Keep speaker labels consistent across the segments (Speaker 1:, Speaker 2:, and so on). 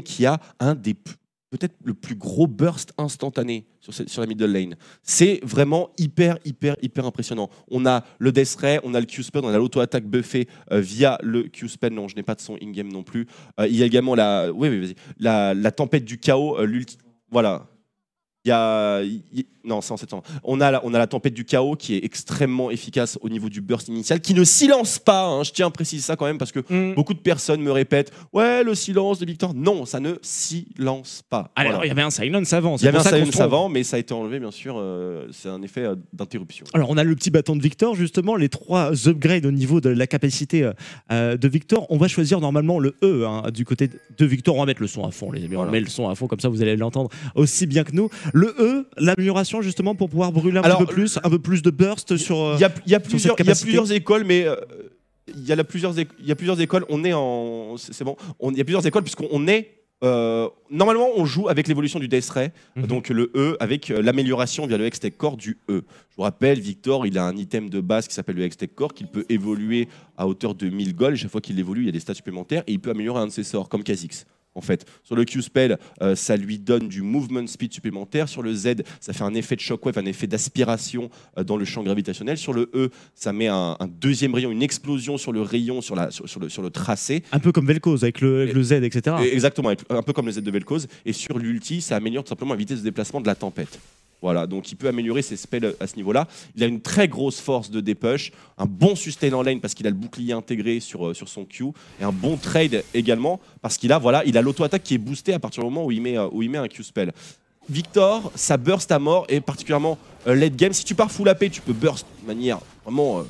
Speaker 1: qui a un des peut-être le plus gros burst instantané sur la middle lane. C'est vraiment hyper impressionnant. On a le Death Ray, on a le Q-Spell, on a l'auto-attaque buffé via le Q-Spell. Non, je n'ai pas de son in-game non plus. Il y a également la tempête du chaos, voilà. Non, c'est en 700. On a la tempête du chaos qui est extrêmement efficace au niveau du burst initial, qui ne silence pas, hein, je tiens à préciser ça quand même, parce que beaucoup de personnes me répètent « Ouais, le silence de Victor ». Non, ça ne silence pas.
Speaker 2: Alors,
Speaker 1: voilà.
Speaker 2: il y avait un silence avant.
Speaker 1: Il y avait un silence avant, mais ça a été enlevé, bien sûr. C'est un effet d'interruption.
Speaker 2: Alors, on a le petit bâton de Victor, justement, les 3 upgrades au niveau de la capacité de Victor. On va choisir normalement le E hein, du côté de Victor. On va mettre le son à fond, les amis. Voilà. On met le son à fond, comme ça vous allez l'entendre aussi bien que nous. Le E, l'amélioration justement pour pouvoir brûler un peu plus de burst sur.
Speaker 1: Il y a plusieurs écoles, mais il y a plusieurs écoles. On est en, c'est bon. Il y a plusieurs écoles puisqu'on est. Normalement, on joue avec l'évolution du Death Ray, donc le E, avec l'amélioration via le Hextech Core du E. Je vous rappelle, Victor, il a un item de base qui s'appelle le Hextech Core, qu'il peut évoluer à hauteur de 1000 gold. Chaque fois qu'il évolue, il y a des stats supplémentaires et il peut améliorer un de ses sorts, comme Kha'Zix. En fait, sur le Q-Spell, ça lui donne du movement speed supplémentaire. Sur le Z, ça fait un effet de shockwave, un effet d'aspiration dans le champ gravitationnel. Sur le E, ça met un deuxième rayon, une explosion sur le rayon, sur le tracé.
Speaker 2: Un peu comme Vel'Koz avec le Z, etc.
Speaker 1: Exactement, un peu comme le Z de Vel'Koz. Et sur l'ulti, ça améliore tout simplement la vitesse de déplacement de la tempête. Voilà, donc il peut améliorer ses spells à ce niveau-là. Il a une très grosse force de dépush, un bon sustain en lane parce qu'il a le bouclier intégré sur son Q, et un bon trade également parce qu'il a l'auto-attaque qui est boostée à partir du moment où il met un Q-spell. Victor, ça burst à mort, et particulièrement late game. Si tu pars full AP, tu peux burst de manière vraiment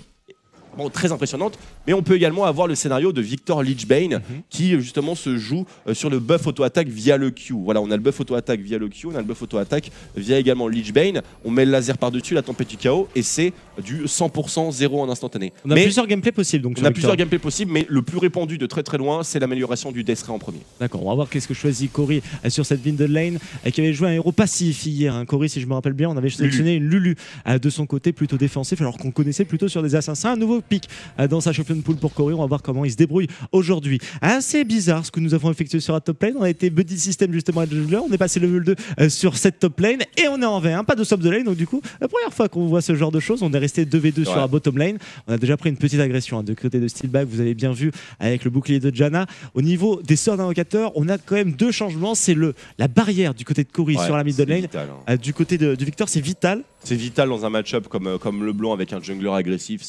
Speaker 1: très impressionnante, mais on peut également avoir le scénario de Victor Lichbane qui justement se joue sur le buff auto-attaque via le Q. Voilà, on a le buff auto-attaque via le Q, on a le buff auto-attaque via également Lichbane, on met le laser par-dessus, la tempête du chaos, et c'est du 100% 0 en instantané.
Speaker 2: On a plusieurs gameplays possibles donc.
Speaker 1: On a plusieurs gameplays possibles, mais le plus répandu de très loin, c'est l'amélioration du Death Ray en premier.
Speaker 2: D'accord, on va voir qu'est-ce que choisit Cory sur cette middle lane, qui avait joué un héros passif hier. Hein. Cory, si je me rappelle bien, on avait sélectionné une Lulu de son côté, plutôt défensif, alors qu'on connaissait plutôt sur des assassins. Un nouveau pic dans sa champion pool pour Cory. On va voir comment il se débrouille aujourd'hui. Assez bizarre ce que nous avons effectué sur la top lane. On a été buddy system justement à jungler. On est passé level 2 sur cette top lane et on est en V1, pas de sub de lane. Donc du coup, la première fois qu'on voit ce genre de choses, on est resté 2v2 sur la bottom lane. On a déjà pris une petite agression de côté de Steelback. Vous avez bien vu avec le bouclier de Janna. Au niveau des sorts d'invocateurs, on a quand même 2 changements. C'est la barrière du côté de Cory sur la middle lane.
Speaker 1: Vital, hein.
Speaker 2: Du côté de Victor, c'est vital.
Speaker 1: C'est vital dans un match-up comme LeBlanc avec un jungler agressif.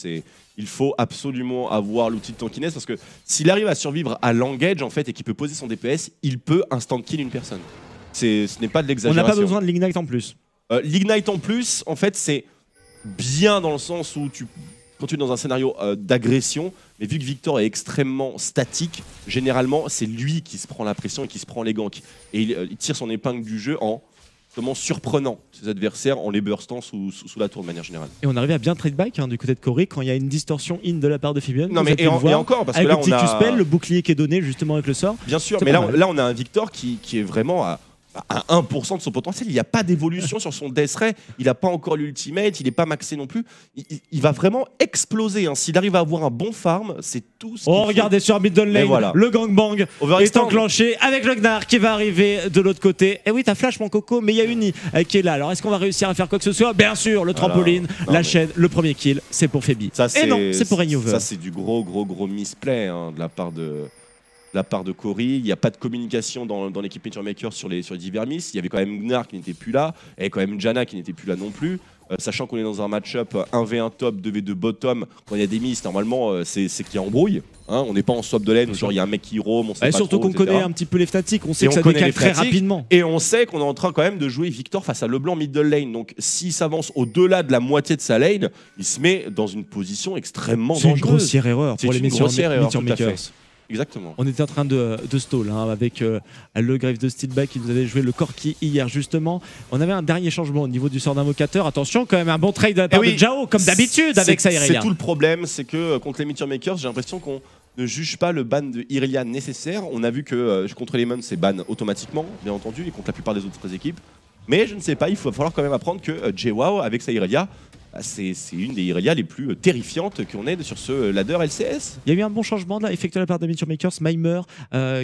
Speaker 1: Il faut absolument avoir l'outil de tankiness parce que s'il arrive à survivre à l'engage en fait et qu'il peut poser son DPS, il peut instant kill une personne. Ce n'est pas de l'exagération.
Speaker 2: On n'a pas besoin de l'ignite en plus.
Speaker 1: L'ignite en plus, en fait, c'est bien dans le sens où quand tu es dans un scénario d'agression, mais vu que Victor est extrêmement statique, généralement c'est lui qui se prend la pression et qui se prend les ganks. Et il tire son épingle du jeu en surprenant ses adversaires en les burstant sous la tour de manière générale. Et
Speaker 2: on arrivait à bien trade back du côté de Cory quand il y a une distorsion in de la part de Fibion.
Speaker 1: Non mais et encore parce que là
Speaker 2: on a le petit Q-spell, le bouclier qui est donné justement avec le sort.
Speaker 1: Bien sûr, mais là on a un Victor qui est vraiment à 1% de son potentiel. Il n'y a pas d'évolution sur son Death Ray. Il n'a pas encore l'ultimate. Il n'est pas maxé non plus. Il va vraiment exploser. Hein. S'il arrive à avoir un bon farm, c'est tout ce qu'il faut.
Speaker 2: Regardez sur middle lane, voilà. Le gangbang est enclenché avec le Gnar qui va arriver de l'autre côté. Et oui, t'as flash mon coco, mais il y a Uni qui est là. Alors est-ce qu'on va réussir à faire quoi que ce soit? Bien sûr, le trampoline, la chaîne, le premier kill, c'est pour Phoebe. Et non, c'est pour Reignover.
Speaker 1: Ça c'est du gros misplay de la part de Cory. Il n'y a pas de communication dans l'équipe Meteormaker sur les divers miss. Il y avait quand même Gnar qui n'était plus là, et quand même Janna qui n'était plus là non plus. Sachant qu'on est dans un match-up 1v1 top, 2v2 bottom, quand il y a des miss, normalement c'est qu'il y a embrouille. Hein, on n'est pas en swap de lane où genre il y a un mec qui roam, on sait pas
Speaker 2: surtout
Speaker 1: trop,
Speaker 2: qu'on connaît un petit peu les statiques, on sait que ça décale très rapidement.
Speaker 1: Et on sait qu'on est en train quand même de jouer Victor face à LeBlanc middle lane. Donc s'il s'avance au-delà de la moitié de sa lane, il se met dans une position extrêmement dangereuse.
Speaker 2: C'est une grossière erreur pour les Meteormakers.
Speaker 1: Exactement.
Speaker 2: On était en train de stall avec le Grave de Steelback qui nous avait joué le Corki hier justement. On avait un dernier changement au niveau du sort d'invocateur. Attention, quand même un bon trade de la part de Jao comme d'habitude avec sa Irelia.
Speaker 1: C'est tout le problème, c'est que contre les Meteormakers, j'ai l'impression qu'on ne juge pas le ban de Irelia nécessaire. On a vu que contre les Mons, c'est ban automatiquement, bien entendu, et contre la plupart des autres équipes. Mais je ne sais pas, il va falloir quand même apprendre que JWoww avec sa Irelia, c'est une des Irelia les plus terrifiantes qu'on ait sur ce ladder LCS.
Speaker 2: Il y a eu un bon changement là, effectué de la part de Miniature Makers. Mimer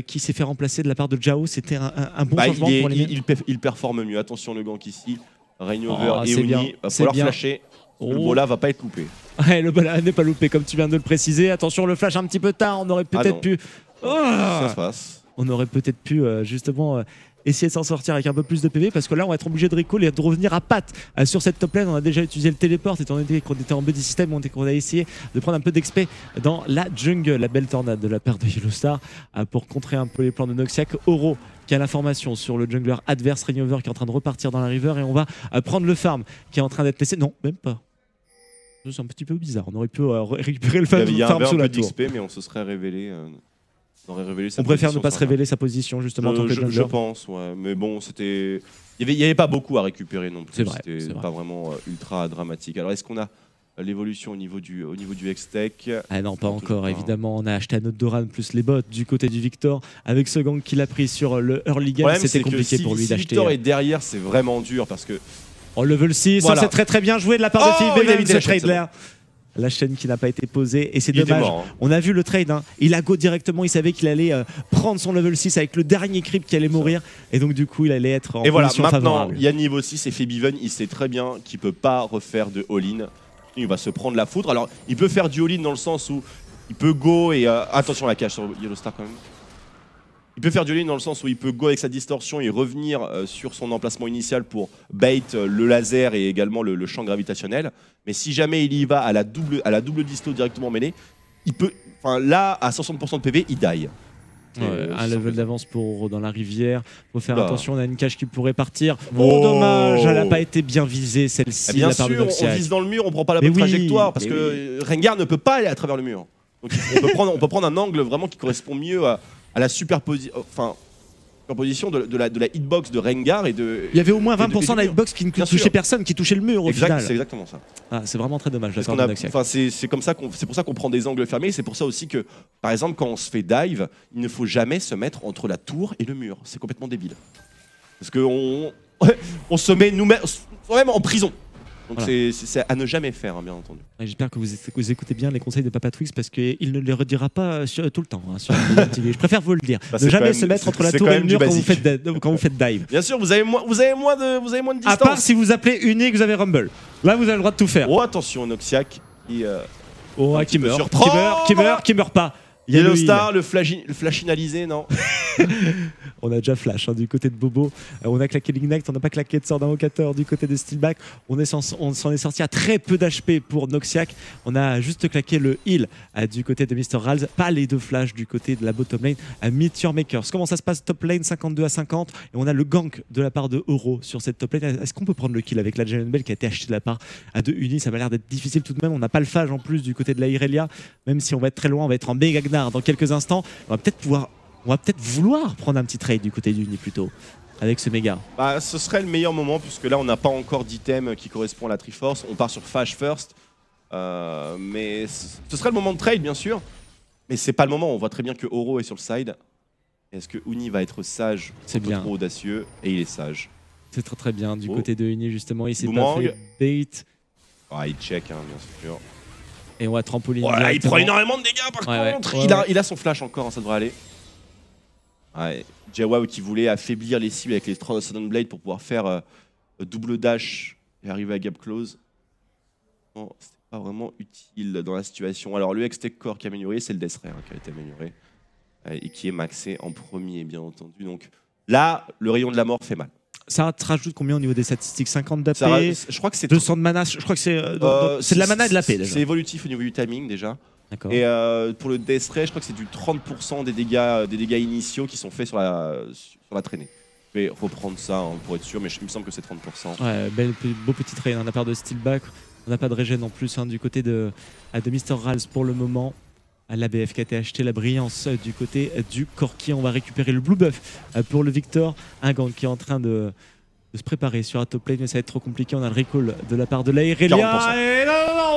Speaker 2: qui s'est fait remplacer de la part de Jao. C'était un bon changement pour les
Speaker 1: il performe mieux. Attention, le gank ici. Rainover et
Speaker 2: Oni.
Speaker 1: Il va falloir flasher. Le bola va pas être loupé.
Speaker 2: Ouais, le bola n'est pas loupé, comme tu viens de le préciser. Attention, le flash un petit peu tard. On aurait peut-être pu.
Speaker 1: Ça se passe.
Speaker 2: On aurait peut-être pu justement. Essayer de s'en sortir avec un peu plus de PV parce que là on va être obligé de recall et de revenir à patte sur cette top lane. On a déjà utilisé le téléport étant donné qu'on était en buddy system, on a essayé de prendre un peu d'XP dans la jungle. La belle tornade de la part de Yellowstar pour contrer un peu les plans de Noxiac. Oro qui a l'information sur le jungler adverse, Rainover qui est en train de repartir dans la river et on va prendre le farm qui est en train d'être laissé. Non, même pas. C'est un petit peu bizarre, on aurait pu récupérer le farm sous la tour.
Speaker 1: Il y avait un peu d'XP mais on se serait révélé...
Speaker 2: On préfère ne pas se révéler sa position justement en tant que jungler.
Speaker 1: Je pense, ouais. Mais bon, c'était... Il n'y avait pas beaucoup à récupérer non plus.
Speaker 2: C'est vrai.
Speaker 1: C'était pas vraiment ultra dramatique. Alors, est-ce qu'on a l'évolution au niveau du Hextech?
Speaker 2: Ah non, pas encore. Évidemment, on a acheté un autre Doran plus les bots du côté du Victor. Avec ce gank qu'il a pris sur le early game, c'était compliqué pour lui d'acheter.
Speaker 1: Si Victor est derrière, c'est vraiment dur parce que...
Speaker 2: Oh, level 6,
Speaker 1: voilà.
Speaker 2: C'est très très bien joué de la part de Philippe Bevin, ce trade-là. La chaîne qui n'a pas été posée et c'est dommage.
Speaker 1: Mort, hein.
Speaker 2: On a vu le trade, hein. Il a go directement, il savait qu'il allait prendre son level 6 avec le dernier creep qui allait mourir et donc du coup il allait être en position favorable.
Speaker 1: Il y a niveau 6 et Febiven, il sait très bien qu'il peut pas refaire de all-in. Il va se prendre la foudre. Alors il peut faire du all-in dans le sens où il peut go et attention à la cache sur Yellowstar quand même. Il peut faire du all-in dans le sens où il peut go avec sa distorsion et revenir sur son emplacement initial pour bait le laser et également le champ gravitationnel. Mais si jamais il y va à la double disto directement mêlée, il peut, là à 60% de PV, il die.
Speaker 2: Un level d'avance pour dans la rivière. Faut faire attention, on a une cache qui pourrait partir. Oh dommage, elle n'a pas été bien visée celle-ci.
Speaker 1: Bien sûr, on vise dans le mur, on prend pas la bonne trajectoire parce que Rengar ne peut pas aller à travers le mur. Donc on peut prendre un angle vraiment qui correspond mieux à la superposition de la hitbox de Rengar et de...
Speaker 2: Il y avait au moins 20% de la hitbox qui ne touchait personne, qui touchait le mur au final.
Speaker 1: C'est exactement ça.
Speaker 2: C'est vraiment très dommage.
Speaker 1: C'est pour ça qu'on prend des angles fermés. C'est pour ça aussi que, par exemple, quand on se fait dive, il ne faut jamais se mettre entre la tour et le mur. C'est complètement débile. Parce qu'on se met nous-mêmes en prison. Donc voilà. C'est à ne jamais faire, hein, bien entendu.
Speaker 2: J'espère que vous écoutez bien les conseils de Papa Twix parce qu'il ne les redira pas tout le temps. Hein, sur je préfère vous le dire. Ne jamais se mettre entre la tour et le mur quand vous faites dive.
Speaker 1: Bien sûr, vous avez moins de distance.
Speaker 2: À part si vous appelez unique, vous avez Rumble. Là, vous avez le droit de tout faire.
Speaker 1: Oh, attention, Noxiac
Speaker 2: qui meurt pas.
Speaker 1: Yellowstar, le flashinalisé, non.
Speaker 2: On a déjà flash du côté de Bobo. On a claqué l'Ignite, on n'a pas claqué de sort d'invocateur du côté de Steelback. On s'en est sorti à très peu d'HP pour Noxiac. On a juste claqué le heal du côté de Mr. Rals. Pas les deux flashs du côté de la bottom lane à Meteor Makers. Comment ça se passe? Top lane 52 à 50. Et on a le gank de la part de Euro sur cette top lane. Est-ce qu'on peut prendre le kill avec la Giant Bell qui a été achetée de la part de Uni? Ça m'a l'air d'être difficile tout de même. On n'a pas le phage en plus du côté de la Irelia. Même si on va être très loin, on va être en méga Gnar dans quelques instants. On va peut-être vouloir prendre un petit trade du côté d'Uni plutôt avec ce méga.
Speaker 1: Ce serait le meilleur moment puisque là on n'a pas encore d'item qui correspond à la Triforce. On part sur Phage first. Mais ce serait le moment de trade bien sûr. Mais c'est pas le moment. On voit très bien que Oro est sur le side. Est-ce que Uni va être sage?
Speaker 2: C'est bien.
Speaker 1: Trop audacieux et il est sage.
Speaker 2: C'est très très bien du côté de Uni justement. Il s'est pas fait bait.
Speaker 1: Il check bien sûr.
Speaker 2: Et on va trampoline.
Speaker 1: Il prend énormément de dégâts par contre. Il a son flash encore, ça devrait aller. Jawao qui voulait affaiblir les cibles avec les Sudden Blade pour pouvoir faire double dash et arriver à gap close. Non, c'était pas vraiment utile dans la situation. Alors le Hextech Core qui est amélioré, c'est le Death Ray qui a été amélioré et qui est maxé en premier bien entendu. Donc là, le rayon de la mort fait mal.
Speaker 2: Ça te rajoute combien au niveau des statistiques? 50 d'AP,
Speaker 1: je crois que c'est
Speaker 2: 200 de mana, je crois que c'est de la mana et de l'AP déjà.
Speaker 1: C'est évolutif au niveau du timing déjà. Et pour le Death Ray, je crois que c'est du 30% des dégâts initiaux qui sont faits sur la traînée. Je vais reprendre ça pour être sûr, mais il me semble que c'est 30%.
Speaker 2: Ouais, beau petit trade de la part de Steelback. On n'a pas de régène en plus du côté de Mr. Rals pour le moment. L'ABF qui a été acheté, la brillance du côté du Corki. On va récupérer le blue buff pour le Victor. Un gang qui est en train de se préparer sur la top lane, mais ça va être trop compliqué. On a le recall de la part de la Irelia.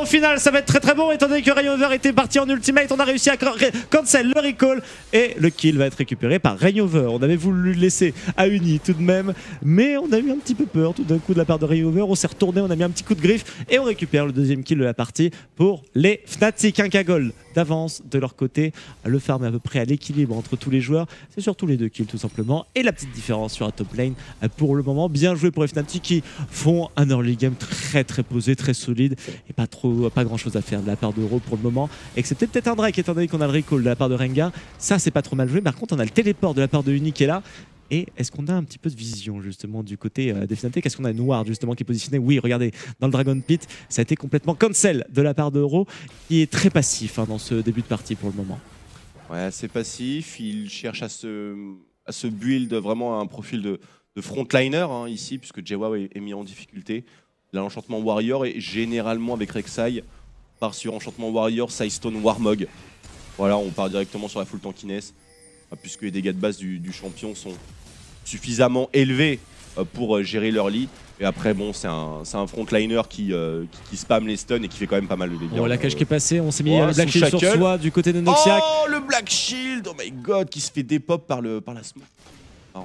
Speaker 2: au final, ça va être très bon. Étant donné que Rainover était parti en ultimate, on a réussi à cancel le recall. Et le kill va être récupéré par Rainover. On avait voulu le laisser à Uni tout de même. Mais on a eu un petit peu peur tout d'un coup de la part de Rainover. On s'est retourné, on a mis un petit coup de griffe. Et on récupère le deuxième kill de la partie pour les Fnatic. Un K-Gold d'avance de leur côté. Le farm est à peu près à l'équilibre entre tous les joueurs. C'est surtout les 2 kills tout simplement. Et la petite différence sur la top lane pour le moment. Bien joué pour les Fnatic qui font un early game très posé, très solide. Et pas grand chose à faire de la part d'Euro pour le moment. Excepté peut-être un Drake étant donné qu'on a le recall de la part de Rengar. Ça c'est pas trop mal joué. Par contre on a le téléport de la part de Uni qui est là. Et est-ce qu'on a un petit peu de vision justement du côté des Fnatic? Est-ce qu'on a Noir justement qui est positionné? Oui, regardez, dans le Dragon Pit, ça a été complètement cancel de la part d'Euro, qui est très passif dans ce début de partie pour le moment.
Speaker 1: Ouais, c'est passif, il cherche à se build vraiment un profil de frontliner ici, puisque Jewa est mis en difficulté. Il a l'enchantement Warrior et généralement avec Rek'Sai, part sur enchantement Warrior, Sidestone, Warmog. Voilà, on part directement sur la full tankiness, puisque les dégâts de base du champion sont suffisamment élevés pour gérer leur lit. Et après, bon, c'est un frontliner qui spam les stuns et qui fait quand même pas mal de dégâts.
Speaker 2: Bon, la cage qui est passée, on s'est mis le Black Shield sur soi du côté de Noxiac.
Speaker 1: Oh, le Black Shield, oh my god, qui se fait dépop par la smoke. Oh.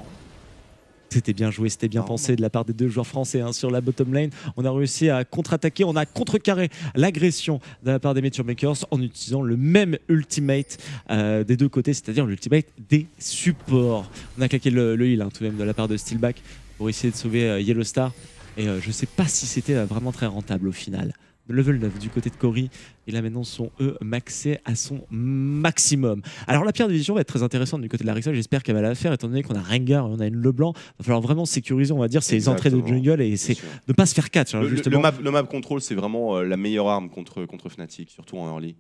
Speaker 2: C'était bien joué, c'était bien pensé de la part des 2 joueurs français sur la bottom lane. On a réussi à contre-attaquer, on a contrecarré l'agression de la part des Meteor Makers en utilisant le même ultimate des 2 côtés, c'est-à-dire l'ultimate des supports. On a claqué le heal tout de même de la part de Steelback pour essayer de sauver Yellow Star. Et je ne sais pas si c'était vraiment très rentable au final. Level 9 du côté de Cory. Et là maintenant sont eux maxés à son maximum. Alors la pierre de vision va être très intéressante du côté de la Rexall. J'espère qu'elle va la faire étant donné qu'on a Rengar et on a une Leblanc. Il va falloir vraiment sécuriser, on va dire, ces entrées de jungle et c'est ne pas se faire catch. Justement.
Speaker 1: Le map control, c'est vraiment la meilleure arme contre Fnatic, surtout en early.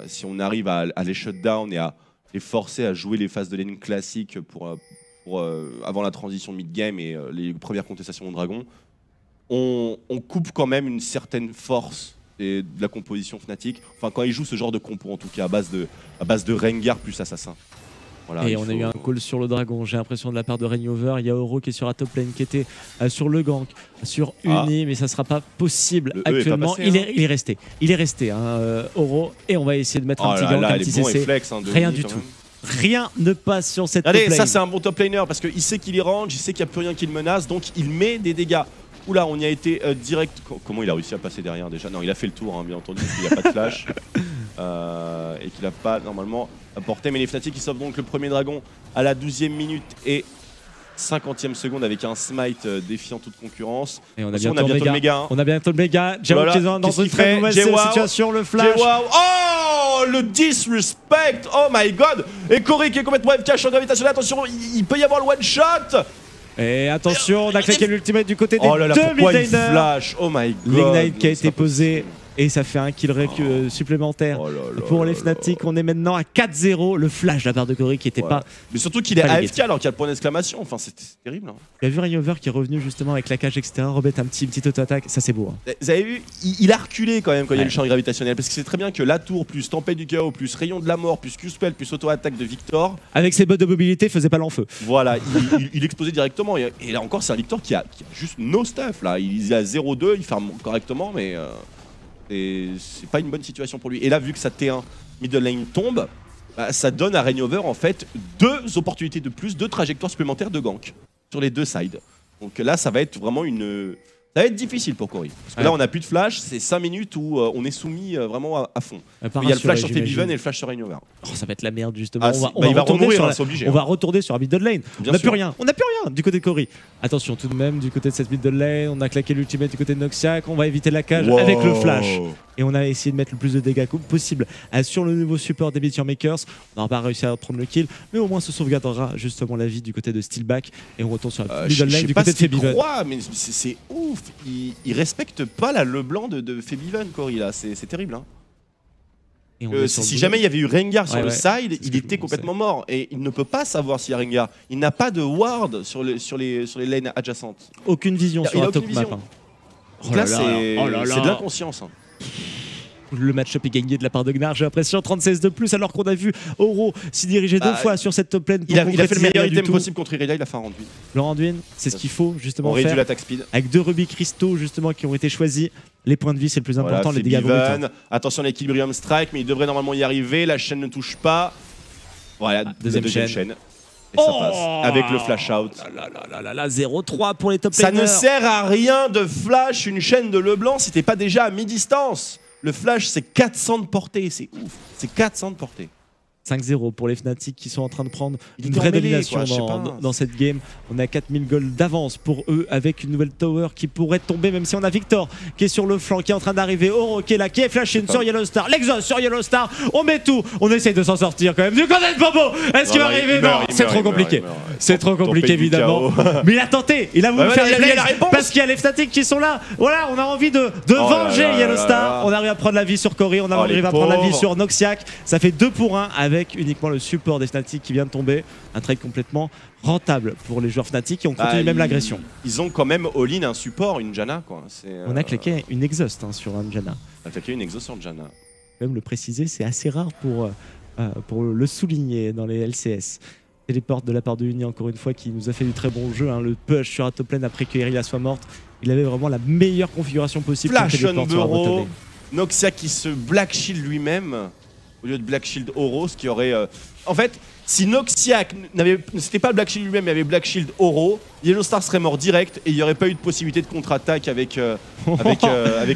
Speaker 1: Si on arrive à les shutdown et à les forcer à jouer les phases de lane classiques pour avant la transition mid-game et les premières contestations au dragon, on coupe quand même une certaine force de la composition Fnatic. Enfin, quand ils jouent ce genre de compo, en tout cas, à base de Rengar plus Assassin. Voilà,
Speaker 2: et on a eu un call sur le dragon, j'ai l'impression de la part de Rainover. Il y a Oro qui est sur la top lane, qui était sur le gank, sur Uni, mais ça ne sera pas possible actuellement. Il est resté. Il est resté, Oro, et on va essayer de mettre un petit gank, un petit CC. Rien du tout. Rien ne passe sur cette top lane.
Speaker 1: Ça c'est un bon top laner parce qu'il sait qu'il est range, il sait qu'il n'y a plus rien qui le menace, donc il met des dégâts. Oula, on y a été direct. Comment il a réussi à passer derrière déjà? Non, il a fait le tour, bien entendu, parce qu'il n'y a pas de flash. Et qu'il n'a pas normalement apporté. Mais les Fnatic qui sauvent donc le premier dragon à la 12e minute et 50e seconde avec un smite défiant toute concurrence.
Speaker 2: Et on a bientôt le méga. On a bientôt le méga. Jewa qui est dans une très mauvaise situation, le flash.
Speaker 1: Oh, le disrespect. Oh my god. Et Cory qui est complètement FK sur gravitationnel. Attention, il peut y avoir le one shot.
Speaker 2: Et attention, on a claqué l'ultimate du côté des deux
Speaker 1: mid-laners. Flash, oh my god.
Speaker 2: L'ignite qui a été posé. Et ça fait un kill supplémentaire pour les Fnatic. On est maintenant à 4-0. Le flash de la part de Cory qui était pas.
Speaker 1: Mais surtout qu'il est AFK alors qu'il y a le point d'exclamation. Enfin, c'est terrible.
Speaker 2: Il y a vu Rainover qui est revenu justement avec la cage, etc. Remettre un petit auto-attaque. Ça, c'est beau.
Speaker 1: Vous avez vu, il a reculé quand même quand il y a le champ gravitationnel. Parce que c'est très bien que la tour, plus tempête du chaos, plus rayon de la mort, plus Q-spell, plus auto-attaque de Victor.
Speaker 2: Avec ses bottes de mobilité, faisait pas l'enfeu.
Speaker 1: Voilà, il explosait directement. Et là encore, c'est un Victor qui a juste no stuff. Là. Il est à 0-2, il farme correctement, mais. C'est pas une bonne situation pour lui. Et là, vu que sa T1 middle lane tombe, ça donne à Rainover en fait 2 opportunités de plus, 2 trajectoires supplémentaires de gank sur les 2 sides. Donc là, ça va être vraiment ça va être difficile pour Cory. Parce que là, on n'a plus de flash, c'est 5 minutes où on est soumis vraiment à fond. Il y a le flash sur Febiven et le flash sur Rainover.
Speaker 2: Oh, ça va être la merde justement.
Speaker 1: Il va remourir, c'est obligé.
Speaker 2: On va retourner sur la middle lane. On n'a plus rien. On n'a plus rien du côté de Cory. Attention tout de même du côté de cette middle lane. On a claqué l'ultimate du côté de Noxiac. On va éviter la cage avec le flash. Et on a essayé de mettre le plus de dégâts possible sur le nouveau support des Meteor Makers. On n'aura pas réussi à prendre le kill, mais au moins se sauvegardera justement la vie du côté de Steelback. Et on retourne sur la middle lane du côté de Febiven.
Speaker 1: Mais c'est ouf. Il respecte pas la Leblanc de Febiven, Cory là. C'est terrible. Si jamais il y avait eu Rengar sur le side, il était complètement mort. Et il ne peut pas savoir s'il y a Rengar. Il n'a pas de ward sur les lanes adjacentes.
Speaker 2: Aucune vision sur la top map.
Speaker 1: Là, c'est de l'inconscience.
Speaker 2: Le match-up est gagné de la part de Gnar, j'ai l'impression, 36 de plus, alors qu'on a vu Oro s'y diriger 2 fois sur cette top lane.
Speaker 1: Il a fait le meilleur item possible contre Irelia, il a fait un Randuin.
Speaker 2: Le Randuin, c'est ce qu'il faut justement
Speaker 1: on
Speaker 2: faire.
Speaker 1: réduit l'attaque speed.
Speaker 2: Avec 2 rubis cristaux justement qui ont été choisis. Les points de vie, c'est le plus important,
Speaker 1: Voilà,
Speaker 2: les dégâts bruts. Hein.
Speaker 1: Attention à l'Equilibrium Strike, mais il devrait normalement y arriver. La chaîne ne touche pas. Voilà,
Speaker 2: deuxième chaîne.
Speaker 1: Et ça passe avec le flash out.
Speaker 2: 0-3 pour les top
Speaker 1: Ça
Speaker 2: laners.
Speaker 1: ne sert à rien de flash une chaîne de Leblanc si t'es pas déjà à mi-distance. Le flash, c'est 400 de portée, c'est ouf. C'est 400 de portée.
Speaker 2: 5-0 pour les Fnatic qui sont en train de prendre
Speaker 1: Il
Speaker 2: une
Speaker 1: était en
Speaker 2: vraie
Speaker 1: mêlée,
Speaker 2: domination
Speaker 1: quoi, je sais pas.
Speaker 2: dans cette game. On est à 4000 gold d'avance pour eux avec une nouvelle tower qui pourrait tomber, même si on a Victor qui est sur le flanc, qui est en train d'arriver. Oro qui est là, qui est flashé sur Yellow Star. L'exhaust sur Yellow Star. On met tout. On essaye de s'en sortir quand même. Du côté de Bobo. Est-ce qu'il va arriver? Non, c'est trop compliqué. C'est trop compliqué évidemment. Mais il a tenté. Il a voulu faire les plays parce qu'il y a les Fnatic qui sont là. Voilà, on a envie de venger Yellow Star. On arrive à prendre la vie sur Cory. On arrive à prendre la vie sur Noxiac. Ça fait 2 pour 1 avec uniquement le support des Fnatic qui vient de tomber. Un trade complètement rentable pour les joueurs Fnatic et on continue même l'agression.
Speaker 1: Ils ont quand même all-in un support, une Janna quoi.
Speaker 2: On a claqué une exhaust sur un Janna.
Speaker 1: On a claqué une exhaust sur Janna.
Speaker 2: Même le préciser, c'est assez rare pour le souligner dans les LCS. Téléport de la part de Uni encore une fois qui nous a fait du très bon jeu. Hein. Le push sur la top lane après que Irelia soit morte. Il avait vraiment la meilleure configuration possible.
Speaker 1: Flash on Burrow, Noxiac qui se Black Shield lui-même au lieu de Black Shield Oro, ce qui aurait... En fait, si Noxiac c'était pas Black Shield lui-même, il y avait Black Shield Oro, Yellow Star serait mort direct et il n'y aurait pas eu de possibilité de contre-attaque avec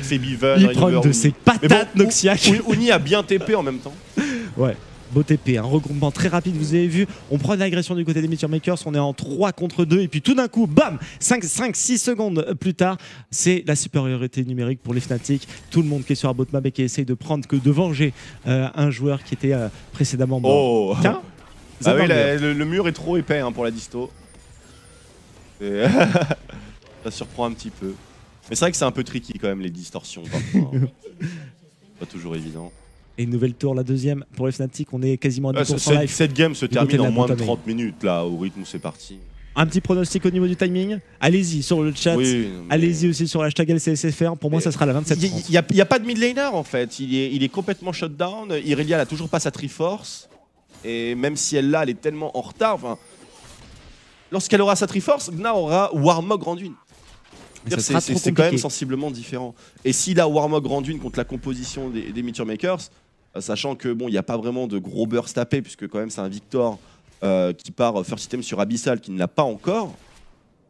Speaker 1: Febiven.
Speaker 2: Il prend de ses patates, bon, Noxiac.
Speaker 1: Uni a bien TP en même temps.
Speaker 2: Ouais. Beau TP, un regroupement très rapide, vous avez vu. On prend une agression du côté des Meteor Makers, on est en 3 contre 2 et puis tout d'un coup, bam, 5-6 secondes plus tard, c'est la supériorité numérique pour les Fnatic. Tout le monde qui est sur la bot map et qui essaye de venger un joueur qui était précédemment mort.
Speaker 1: Oh. Tiens, ah oui, le mur est trop épais pour la disto. Ça surprend un petit peu. Mais c'est vrai que c'est un peu tricky quand même les distorsions parfois. Pas toujours évident.
Speaker 2: Et une nouvelle tour, la deuxième pour les Fnatic, on est quasiment à 10% live.
Speaker 1: Cette game se termine en moins de 30 minutes là, au rythme où c'est parti.
Speaker 2: Un petit pronostic au niveau du timing. Allez-y sur le chat, oui, allez-y aussi sur l'hashtag LCSFR. Pour moi, ça sera la 27-30.
Speaker 1: Il n'y a pas de mid laner en fait, il est complètement shutdown. Irelia n'a toujours pas sa Triforce. Et même si elle l'a, elle est tellement en retard. Lorsqu'elle aura sa Triforce, Gna aura Warmog Randuin. C'est quand même sensiblement différent. Et s'il a Warmog Randuin contre la composition des Meteor Makers, sachant que bon, il n'y a pas vraiment de gros burst tapé, puisque quand même c'est un Victor qui part first item sur Abyssal qui ne l'a pas encore.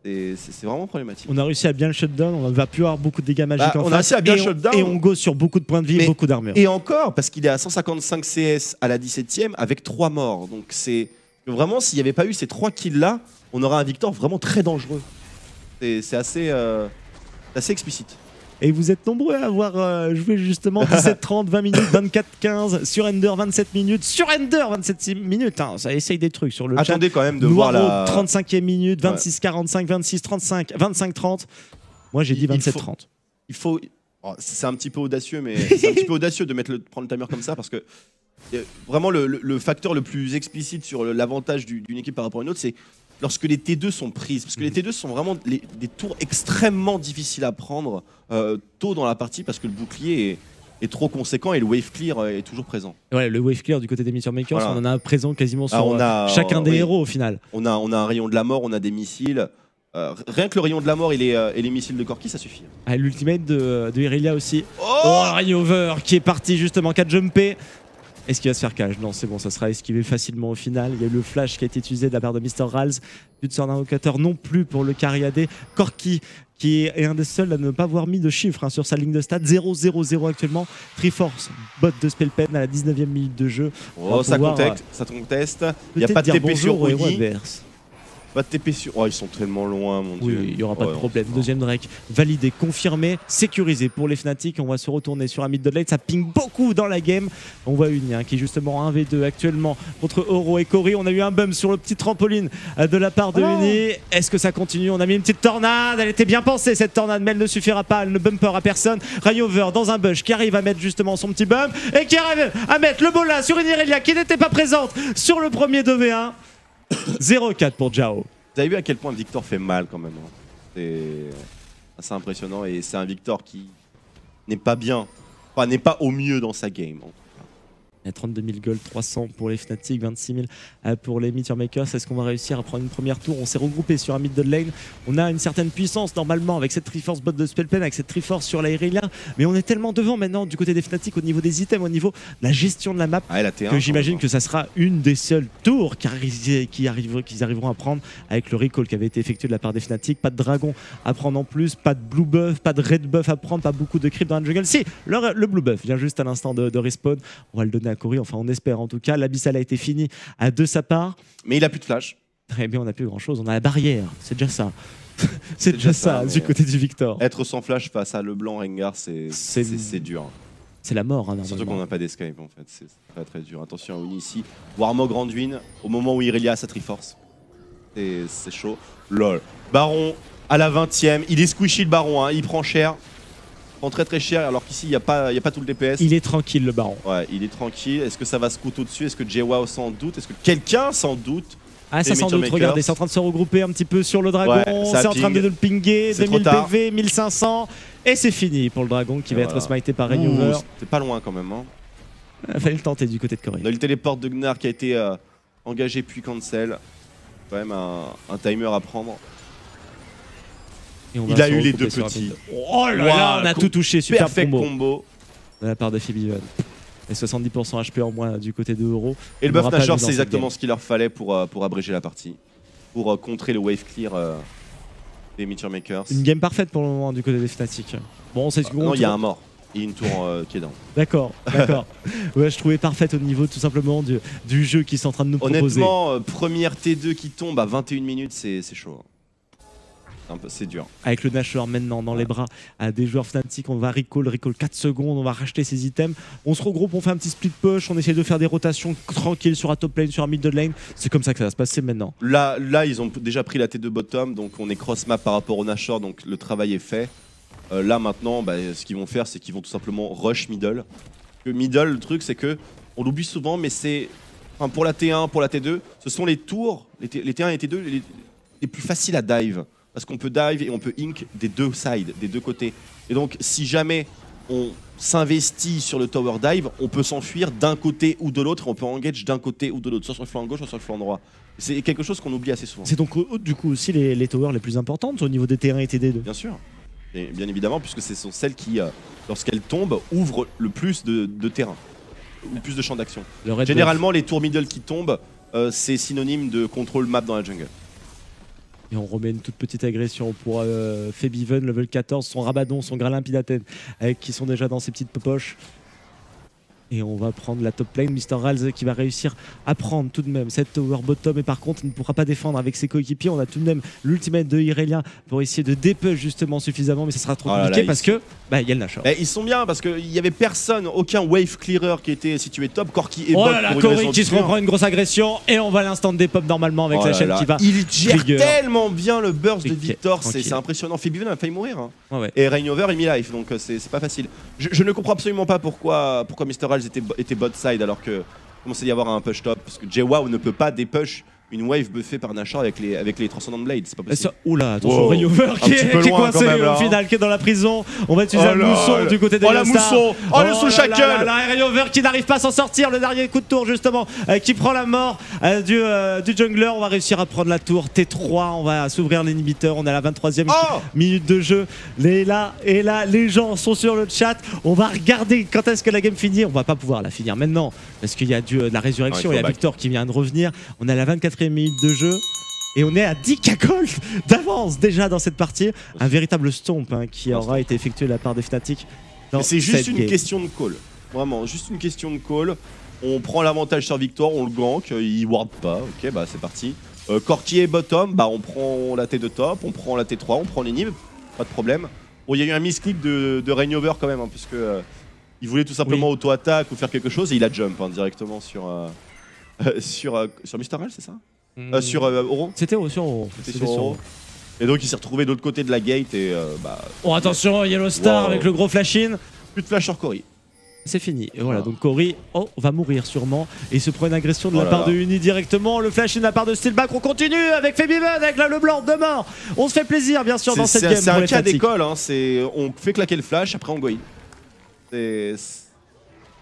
Speaker 1: C'est vraiment problématique.
Speaker 2: On a réussi à bien le shutdown, on va plus avoir beaucoup de dégâts magiques en face.
Speaker 1: On a réussi à bien shutdown.
Speaker 2: Et on go sur beaucoup de points de vie et beaucoup d'armure.
Speaker 1: Et encore, parce qu'il est à 155 CS à la 17ème avec 3 morts. Donc c'est vraiment, s'il n'y avait pas eu ces 3 kills là, on aurait un Victor vraiment très dangereux. C'est assez explicite. Et
Speaker 2: vous êtes nombreux à avoir joué justement 17-30, 20 minutes, 24-15, sur Ender 27 minutes, sur Ender 27 minutes, hein, ça essaye des trucs sur le chat.
Speaker 1: Attendez quand même de voir la
Speaker 2: 35e minute, 26-45, 26-35, 25-30. Moi j'ai dit 27-30.
Speaker 1: C'est un petit peu audacieux, mais c'est un petit peu audacieux de prendre le timer comme ça parce que vraiment le facteur le plus explicite sur l'avantage d'une équipe par rapport à une autre, c'est lorsque les T2 sont prises, parce que les T2 sont vraiment des tours extrêmement difficiles à prendre tôt dans la partie parce que le bouclier est trop conséquent et le wave clear est toujours présent.
Speaker 2: Ouais, le wave clear du côté des Meteor Makers, voilà. On en a présent quasiment sur chacun des héros au final.
Speaker 1: On a un rayon de la mort, on a des missiles. Rien que le rayon de la mort et les missiles de Corki, ça suffit.
Speaker 2: L'ultimate de Irelia aussi. Oh, Rayover qui est parti justement 4 jumpé. Est-ce qu'il va se faire cage? Non, c'est bon, ça sera esquivé facilement au final. Il y a eu le flash qui a été utilisé de la part de Mr. Rals. Plus de sort d'invocateur non plus pour le Cariadé. Corki qui est un des seuls à ne pas avoir mis de chiffres sur sa ligne de stats. 0-0-0 actuellement. Triforce, bot de Spellpen à la 19e minute de jeu.
Speaker 1: Oh, ça conteste. Il n'y a pas de TP sur Uni. Pas de TP sur... Oh, ils sont tellement loin, mon Dieu.
Speaker 2: Oui, il n'y aura pas de problème. Deuxième Drake validé, confirmé, sécurisé pour les Fnatic. On va se retourner sur un mid de lane. Ça ping beaucoup dans la game. On voit Uni qui est justement 1v2 actuellement contre Oro et Cory. On a eu un bump sur le petit trampoline de la part de Uni. Est-ce que ça continue? On a mis une petite tornade. Elle était bien pensée cette tornade, mais elle ne suffira pas. Elle ne bumper à personne. Rayover dans un bush qui arrive à mettre justement son petit bump et qui arrive à mettre le bola sur une Irelia qui n'était pas présente sur le premier 2v1. 0-4 pour Jao.
Speaker 1: Vous avez vu à quel point Victor fait mal quand même. C'est assez impressionnant et c'est un Victor qui n'est pas bien, enfin n'est pas au mieux dans sa game.
Speaker 2: Il y a 32 000 gold, 300 pour les Fnatic, 26 000 pour les Meteor Makers. Est-ce qu'on va réussir à prendre une première tour? On s'est regroupé sur un mid de lane. On a une certaine puissance normalement avec cette Triforce bot de Spellpen, avec cette Triforce sur la Irelia. Mais on est tellement devant maintenant du côté des Fnatic au niveau des items, au niveau de la gestion de la map, que j'imagine que ça sera une des seules tours qu'ils arriveront à prendre avec le recall qui avait été effectué de la part des Fnatic. Pas de dragon à prendre en plus, pas de blue buff, pas de red buff à prendre, pas beaucoup de creep dans la jungle. Si, le blue buff vient juste à l'instant de respawn. On va le donner à Cory, enfin on espère en tout cas. L'Abyssal a été fini de sa part.
Speaker 1: Mais il a plus de flash.
Speaker 2: Très bien, on n'a plus grand chose. On a la barrière, c'est déjà ça. C'est déjà ça du côté du Victor.
Speaker 1: Être sans flash face à Leblanc, Rengar, c'est dur.
Speaker 2: C'est la mort. Hein,
Speaker 1: surtout qu'on n'a pas d'escape en fait. C'est très très dur. Attention à Uni ici. Warmog Randuin au moment où Irelia a sa Triforce. C'est chaud. Lol. Baron à la 20ème. Il est squishy le Baron. Hein. Il prend cher. Prend très très cher alors qu'ici il n'y a pas tout le DPS.
Speaker 2: Il est tranquille le Baron.
Speaker 1: Ouais, il est tranquille. Est-ce que ça va se couteau dessus? Est-ce que JWoww s'en doute? Est-ce que quelqu'un s'en doute?
Speaker 2: Ah ça sans doute, regardez, c'est en train de se regrouper un petit peu sur le dragon, c'est en train de le pinguer, 2000 PV, 1500, et c'est fini pour le dragon qui va être smité par Rainover.
Speaker 1: C'est pas loin quand même. Hein.
Speaker 2: Il fallait le tenter du côté de Cory.
Speaker 1: On a eu le téléport de Gnar qui a été engagé puis cancel. Quand même un timer à prendre.
Speaker 2: Il a eu les deux petits. Oh là là, on a tout touché, super combo de la part de Phoebe. Et 70% HP en moins du côté de Euro.
Speaker 1: Et le buff Nashor, c'est exactement ce qu'il leur fallait pour abréger la partie. Pour contrer le wave clear des Meteor Makers.
Speaker 2: Une game parfaite pour le moment du côté des Fnatic. Bon, c'est
Speaker 1: non, il y a un mort. Et une tour qui est down.
Speaker 2: D'accord, d'accord. Ouais, je trouvais parfaite au niveau tout simplement du jeu qui est en train de nous proposer.
Speaker 1: Honnêtement, première T2 qui tombe à 21 minutes, c'est chaud. C'est dur.
Speaker 2: Avec le Nashor maintenant dans les bras des joueurs Fnatic, on va recall 4 secondes, on va racheter ses items. On se regroupe, on fait un petit split push, on essaie de faire des rotations tranquilles sur un top lane, sur un middle lane. C'est comme ça que ça va se passer maintenant.
Speaker 1: Là, ils ont déjà pris la T2 bottom, donc on est cross map par rapport au Nashor, donc le travail est fait. Là maintenant, ce qu'ils vont faire, c'est qu'ils vont tout simplement rush middle. Le middle, le truc, c'est que on l'oublie souvent, mais c'est pour la T1, pour la T2, ce sont les tours, les T1 et T2 les plus faciles à dive. Parce qu'on peut dive et on peut ink des deux sides, des deux côtés. Et donc, si jamais on s'investit sur le tower dive, on peut s'enfuir d'un côté ou de l'autre, on peut engage d'un côté ou de l'autre, soit sur le flanc gauche, soit sur le flanc droit. C'est quelque chose qu'on oublie assez souvent.
Speaker 2: C'est donc du coup aussi les towers les plus importantes au niveau des T1 et TD2.
Speaker 1: Bien sûr. Et bien évidemment, puisque ce sont celles qui, lorsqu'elles tombent, ouvrent le plus de terrain, le plus de champ d'action. Généralement, les tours middle qui tombent, c'est synonyme de contrôle map dans la jungle.
Speaker 2: Et on remet une toute petite agression pour Febiven, level 14, son Rabadon, son Gralin Pidaten, qui sont déjà dans ses petites poches. Et on va prendre la top lane, Mr. Ralz qui va réussir à prendre tout de même cette tower bottom. Et par contre, il ne pourra pas défendre avec ses coéquipiers. On a tout de même l'ultimate de Irelia pour essayer de dépush justement suffisamment. Mais ça sera trop compliqué parce que il y a le Nashor.
Speaker 1: Ils sont bien parce qu'il n'y avait personne, aucun wave clearer qui était situé top. Corki et
Speaker 2: oh là là, Cory qui se reprend une grosse agression. Et on va l'instant de dépop normalement avec la chaîne qui va.
Speaker 1: Il gère tellement bien le burst de Victor, c'est impressionnant. Phoebe a failli mourir. Hein. Et Rainover est mi-life, donc c'est pas facile. Je ne comprends absolument pas pourquoi Mr. Ralz était bot side alors que commençait à y avoir un push top parce que JWoww ne peut pas dépush une wave buffée par Nashor avec les Transcendant Blades, c'est pas possible.
Speaker 2: Oula, attention, Rainover qui est coincé au final, qui est dans la prison. On va utiliser un mousson du côté des
Speaker 1: la mousson. Le sous shackle.
Speaker 2: Rainover qui n'arrive pas à s'en sortir, le dernier coup de tour justement qui prend la mort du jungler. On va réussir à prendre la tour T3, on va s'ouvrir l'inhibiteur, on est à la 23e minute de jeu. Et là, les gens sont sur le chat. On va regarder quand est-ce que la game finit. On va pas pouvoir la finir maintenant parce qu'il y a de la résurrection, il y a Victor qui vient de revenir. On est à la 24e minute de jeu et on est à 10k gold d'avance déjà dans cette partie. Un véritable stomp qui aura été effectué de la part des Fnatic.
Speaker 1: C'est juste une question de call, vraiment juste une question de call. On prend l'avantage sur Victor, on le gank, il ward pas, ok c'est parti. Corki est bottom, on prend la T2 top, on prend la T3, on prend l'inhib, pas de problème. Bon, il y a eu un misclick de Rainover quand même, puisque il voulait tout simplement auto-attaque ou faire quelque chose et il a jump directement sur Mr. Ralz, c'est ça? Sur Oro.
Speaker 2: C'était sur Oro.
Speaker 1: Sur Oro. Et donc il s'est retrouvé de l'autre côté de la gate et
Speaker 2: oh attention, Yellow Star avec le gros flash-in.
Speaker 1: Plus de flash sur Cory.
Speaker 2: C'est fini. Et voilà, donc Cory va mourir sûrement. Et il se prend une agression de la part de Uni directement. Le flash-in de la part de Steelback. On continue avec Febiven, avec le blanc de mort. On se fait plaisir bien sûr dans cette game.
Speaker 1: C'est un cas d'école, on fait claquer le flash, après on go in.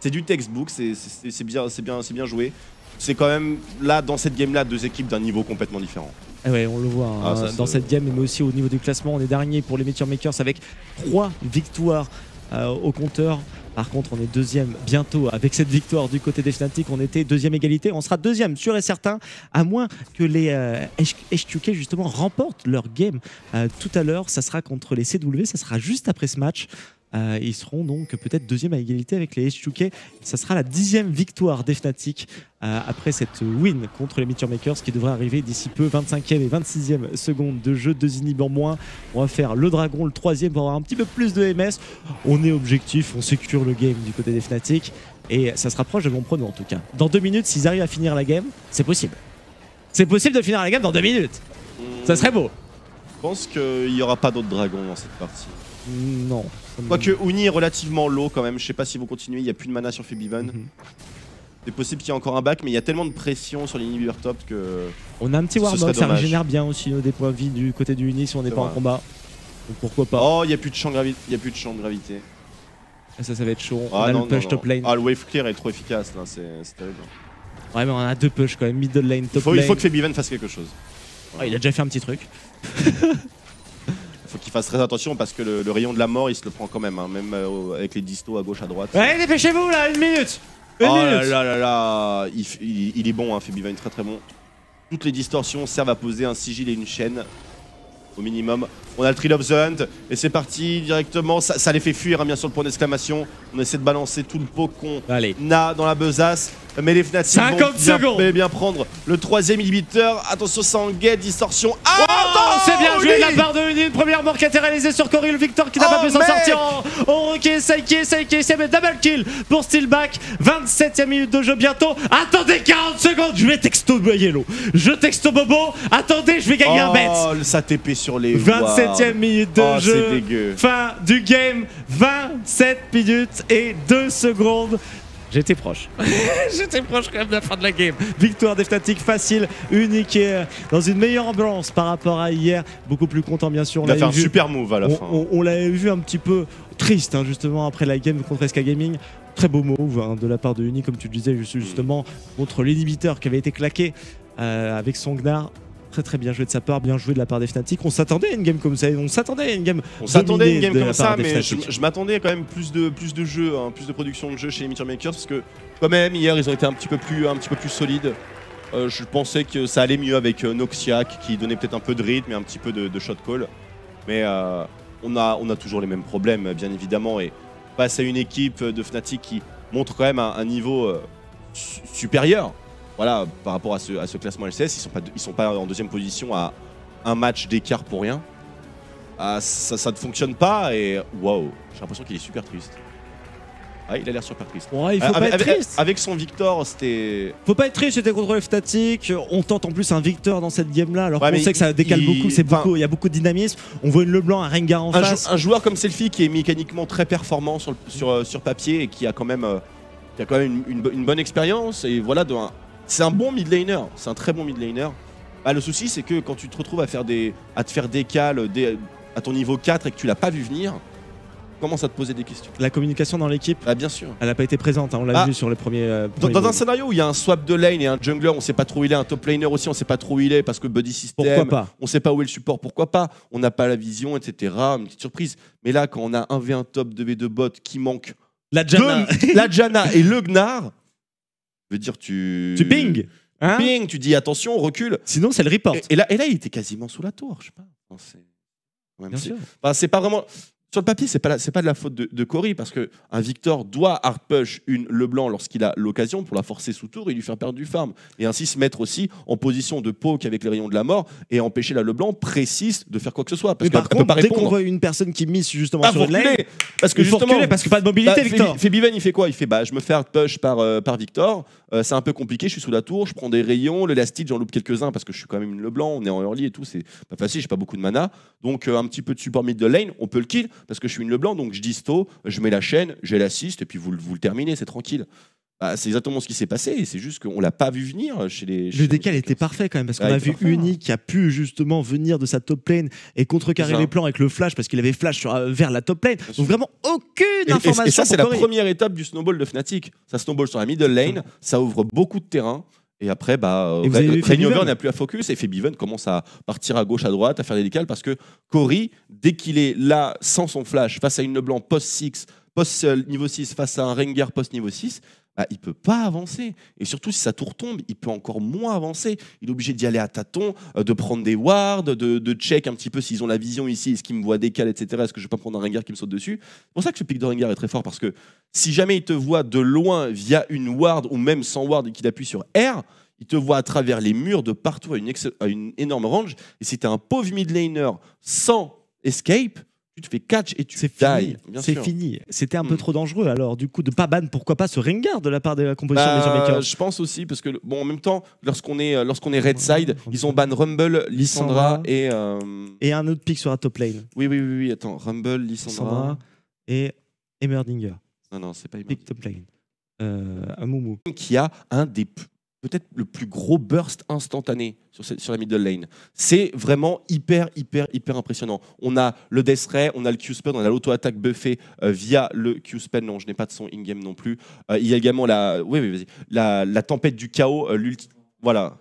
Speaker 1: C'est du textbook, c'est bien joué. C'est quand même là, dans cette game-là, deux équipes d'un niveau complètement différent.
Speaker 2: Et ouais, on le voit hein, dans cette game, mais aussi au niveau du classement. On est dernier pour les Meteor Makers avec 3 victoires au compteur. Par contre, on est deuxième bientôt avec cette victoire du côté des Fnatic. On était deuxième égalité. On sera deuxième, sûr et certain, à moins que les HQK justement remportent leur game tout à l'heure. Ça sera contre les CW, ça sera juste après ce match. Ils seront donc peut-être deuxième à égalité avec les HQK. Ça sera la 10e victoire des Fnatic après cette win contre les Meteor Makers qui devrait arriver d'ici peu, 25e et 26e seconde de jeu, 2 inhibs en moins. On va faire le Dragon, le 3e pour avoir un petit peu plus de MS. On est objectif, on sécure le game du côté des Fnatic et ça se rapproche de mon prono en tout cas. Dans 2 minutes, s'ils arrivent à finir la game, c'est possible. C'est possible de finir la game dans 2 minutes. Ça serait beau.
Speaker 1: Je pense qu'il n'y aura pas d'autres dragons dans cette partie.
Speaker 2: Non.
Speaker 1: Quoique Uni est relativement low quand même, je sais pas si vous continuez, il n'y a plus de mana sur Febiven. C'est possible qu'il y ait encore un back, mais il y a tellement de pression sur l'inhibiteur top que...
Speaker 2: On a un petit Warlock, ça régénère bien aussi des points de vie du côté du Uni si on n'est pas en combat. Donc pourquoi pas.
Speaker 1: Oh, il n'y a plus de champ de gravité.
Speaker 2: Ça va être chaud. On a le push top lane.
Speaker 1: Ah, le wave clear est trop efficace là, c'est terrible.
Speaker 2: Ouais, mais on a 2 push quand même, middle lane, top lane.
Speaker 1: Il faut que Febiven fasse quelque chose.
Speaker 2: Ouais, il a déjà fait un petit truc.
Speaker 1: Faut qu'il fasse très attention parce que le rayon de la mort il se le prend quand même, hein, même avec les distos à gauche à droite.
Speaker 2: Ouais, dépêchez-vous là, 1 minute.
Speaker 1: Oh là, il est bon, hein, Febiven, très très bon. Toutes les distorsions servent à poser un sigil et une chaîne au minimum. On a le Trill of the Hunt et c'est parti directement, ça les fait fuir hein, bien sûr le point d'exclamation. On essaie de balancer tout le pot qu'on a dans la besace. Mais les Fnatic vont bien prendre le 3e inhibiteur. Attention, ça engage, distorsion.
Speaker 2: Ah, oh, c'est bien joué de la part de Uni. Une première mort qui a été réalisée sur Cory, le Victor qui n'a pas pu s'en sortir. Ok, Saiki, c'est double kill pour Steelback. 27e minute de jeu bientôt. Attendez 40 secondes, je vais texto Yellow. Je texto Bobo. Attendez, je vais gagner un bet.
Speaker 1: Oh, ça TP sur les
Speaker 2: 27e minute de jeu.
Speaker 1: C'est dégueu.
Speaker 2: Fin du game. 27 minutes et 2 secondes. J'étais proche. J'étais proche quand même de la fin de la game. Victoire des Fnatic facile, unique et dans une meilleure ambiance par rapport à hier. Beaucoup plus content bien sûr.
Speaker 1: Il a fait un super move à la fin.
Speaker 2: On l'avait vu un petit peu triste hein, justement après la game contre SK Gaming. Très beau move hein, de la part de Uni comme tu le disais justement contre l'inhibiteur qui avait été claqué avec son Gnar. Très bien joué de sa part, bien joué de la part des Fnatic. On s'attendait à une game comme ça, mais
Speaker 1: je m'attendais quand même plus de jeux, hein, plus de production de jeux chez les Meteor Makers parce que quand même hier ils ont été un petit peu plus solides. Je pensais que ça allait mieux avec Noxiac qui donnait peut-être un peu de rythme et un petit peu de shot call. Mais on a toujours les mêmes problèmes bien évidemment et face à une équipe de Fnatic qui montre quand même un niveau supérieur. Voilà, par rapport à ce classement LCS, ils sont pas en 2e position à un match d'écart pour rien. Ça ne fonctionne pas et waouh, j'ai l'impression qu'il est super triste. Ah, il a l'air super triste.
Speaker 2: Ouais, il faut pas être triste.
Speaker 1: Avec son Victor, c'était...
Speaker 2: Faut pas être triste, c'était contre les Fnatic. On tente en plus un Victor dans cette game-là, alors qu'on sait que ça décale beaucoup, il y a beaucoup de dynamisme. On voit une Leblanc, un Rengar en face.
Speaker 1: Un joueur comme Selfie qui est mécaniquement très performant sur papier et qui a quand même, une bonne expérience. Et voilà, c'est un bon mid laner, c'est un très bon mid laner. Bah, le souci, c'est que quand tu te retrouves à te faire décal à ton niveau 4 et que tu l'as pas vu venir, commence à te poser des questions.
Speaker 2: La communication dans l'équipe,
Speaker 1: bien sûr.
Speaker 2: Elle n'a pas été présente, hein, on l'a vu sur les premiers.
Speaker 1: Dans un scénario où il y a un swap de lane et un jungler, on sait pas trop où il est, un top laner aussi, on sait pas trop où il est parce que buddy system,
Speaker 2: pourquoi pas,
Speaker 1: on sait pas où est le support, pourquoi pas, on n'a pas la vision, etc. Une petite surprise. Mais là, quand on a un V1 top, 2v2 bot qui manque
Speaker 2: la Janna
Speaker 1: et le Gnar. Je veux dire, tu
Speaker 2: ping, hein,
Speaker 1: ping, tu dis attention, recule.
Speaker 2: Sinon, c'est le report.
Speaker 1: Et là, il était quasiment sous la tour, je sais pas.
Speaker 2: Bien sûr.
Speaker 1: C'est pas vraiment. Sur le papier, c'est pas de la faute de Cory parce que un Victor doit hard push une Leblanc lorsqu'il a l'occasion pour la forcer sous tour et lui faire perdre du farm et ainsi se mettre aussi en position de poke avec les rayons de la mort et empêcher la Leblanc précise de faire quoi que ce soit parce qu'elle peut pas répondre.
Speaker 2: Dès qu'on voit une personne qui mise justement sur une lane,
Speaker 1: parce que justement,
Speaker 2: parce que pas de mobilité, Victor.
Speaker 1: Febiven, il fait quoi? Il fait je me fais hard push par Victor. C'est un peu compliqué, je suis sous la tour, je prends des rayons, le last hit, j'en loupe quelques-uns parce que je suis quand même une Leblanc, on est en early et tout, c'est pas facile, j'ai pas beaucoup de mana. Donc un petit peu de support mid de lane, on peut le kill parce que je suis une Leblanc, donc je disto, je mets la chaîne, j'ai l'assist et puis vous le terminez, c'est tranquille. Bah, c'est exactement ce qui s'est passé, et c'est juste qu'on l'a pas vu venir chez les.
Speaker 2: Le décal était parfait quand même, parce qu'on a vu Uni qui a pu justement venir de sa top lane et contrecarrer les plans avec le flash, parce qu'il avait flash vers la top lane. Donc vraiment aucune information.
Speaker 1: Et ça, c'est la première étape du snowball de Fnatic. Ça snowball sur la middle lane, ça ouvre beaucoup de terrain. Et après, Rainover n'a plus à focus, et Febiven commence à partir à gauche, à droite, à faire des décals, parce que Cory, dès qu'il est là, sans son flash, face à une LeBlanc post-6, post-niveau 6, face à un Rengar post-niveau 6, bah, il ne peut pas avancer. Et surtout, si sa tour tombe, il peut encore moins avancer. Il est obligé d'y aller à tâtons, de prendre des wards, de check un petit peu s'ils ont la vision ici, est-ce qu'ils me voient décal, etc. Est-ce que je ne vais pas prendre un Rengar qui me saute dessus? C'est pour ça que ce pic de Rengar est très fort, parce que si jamais il te voit de loin via une ward, ou même sans ward et qu'il appuie sur R, il te voit à travers les murs de partout à une énorme range. Et si tu es un pauvre mid laner sans escape, tu te fais catch et tu die.
Speaker 2: C'est fini. C'était un peu trop dangereux. Alors, du coup, de pas ban, pourquoi pas ce Rengar de la part de la composition des Majormakers?
Speaker 1: Je pense aussi, parce que, bon, en même temps, lorsqu'on est Red Side, ils ont ban Rumble, Lissandra et
Speaker 2: un autre pick sur la top lane.
Speaker 1: Oui. Attends, Rumble, Lissandra
Speaker 2: et Emerdinger.
Speaker 1: Non, c'est pas
Speaker 2: Pick top lane. Un Moumou.
Speaker 1: Qui a un des peut-être le plus gros burst instantané sur la middle lane. C'est vraiment hyper impressionnant. On a le Death Ray, on a le Q-Spell, on a l'auto-attaque buffé via le Q-Spell. Non, je n'ai pas de son in-game non plus. Il y a également la tempête du chaos, voilà.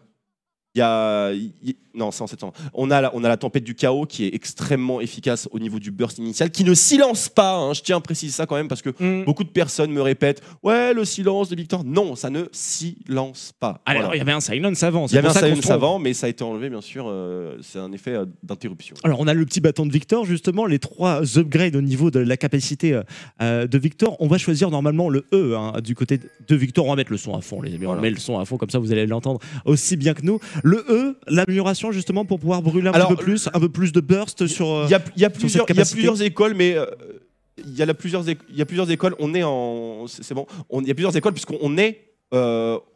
Speaker 1: Non, c'est en septembre. On a la tempête du chaos qui est extrêmement efficace au niveau du burst initial, qui ne silence pas, hein, je tiens à préciser ça quand même, parce que beaucoup de personnes me répètent « Ouais, le silence de Victor ». Non, ça ne silence pas.
Speaker 2: Alors, il y avait un silence avant.
Speaker 1: Il y avait un silence avant, mais ça a été enlevé, bien sûr. C'est un effet d'interruption.
Speaker 2: Alors, on a le petit bâton de Victor, justement, les 3 upgrades au niveau de la capacité de Victor. On va choisir normalement le E hein, du côté de Victor. On va mettre le son à fond, les amis. On met le son à fond, comme ça, vous allez l'entendre aussi bien que nous. Le E, l'amélioration justement pour pouvoir brûler un peu plus de burst sur.
Speaker 1: Il y a plusieurs écoles, mais il y a plusieurs écoles. On est en, c'est bon. Il y a plusieurs écoles puisqu'on est.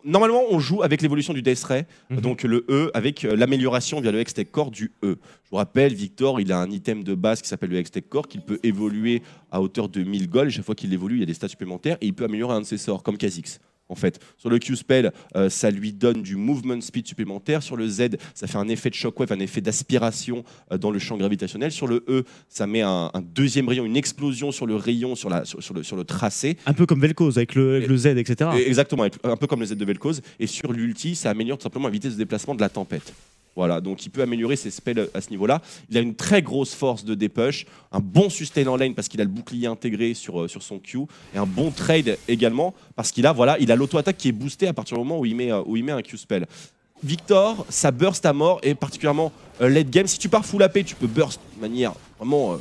Speaker 1: Normalement, on joue avec l'évolution du Death Ray, donc le E, avec l'amélioration via le Hextech Core du E. Je vous rappelle, Victor, il a un item de base qui s'appelle le Hextech Core, qu'il peut évoluer à hauteur de 1000 gold. Chaque fois qu'il évolue, il y a des stats supplémentaires et il peut améliorer un de ses sorts, comme Kha'Zix. En fait, sur le Q-Spell, ça lui donne du movement speed supplémentaire. Sur le Z, ça fait un effet de shockwave, un effet d'aspiration dans le champ gravitationnel. Sur le E, ça met un deuxième rayon, une explosion sur le rayon, sur le tracé.
Speaker 2: Un peu comme Vel'Koz avec le Z, etc.
Speaker 1: Exactement, un peu comme le Z de Vel'Koz. Et sur l'ulti, ça améliore tout simplement la vitesse de déplacement de la tempête. Voilà, donc il peut améliorer ses spells à ce niveau-là. Il a une très grosse force de dépush, un bon sustain en lane parce qu'il a le bouclier intégré sur son Q, et un bon trade également parce qu'il a l'auto-attaque qui est boostée à partir du moment où il met un Q-spell. Victor, ça burst à mort, et particulièrement late game. Si tu pars full AP, tu peux burst de manière vraiment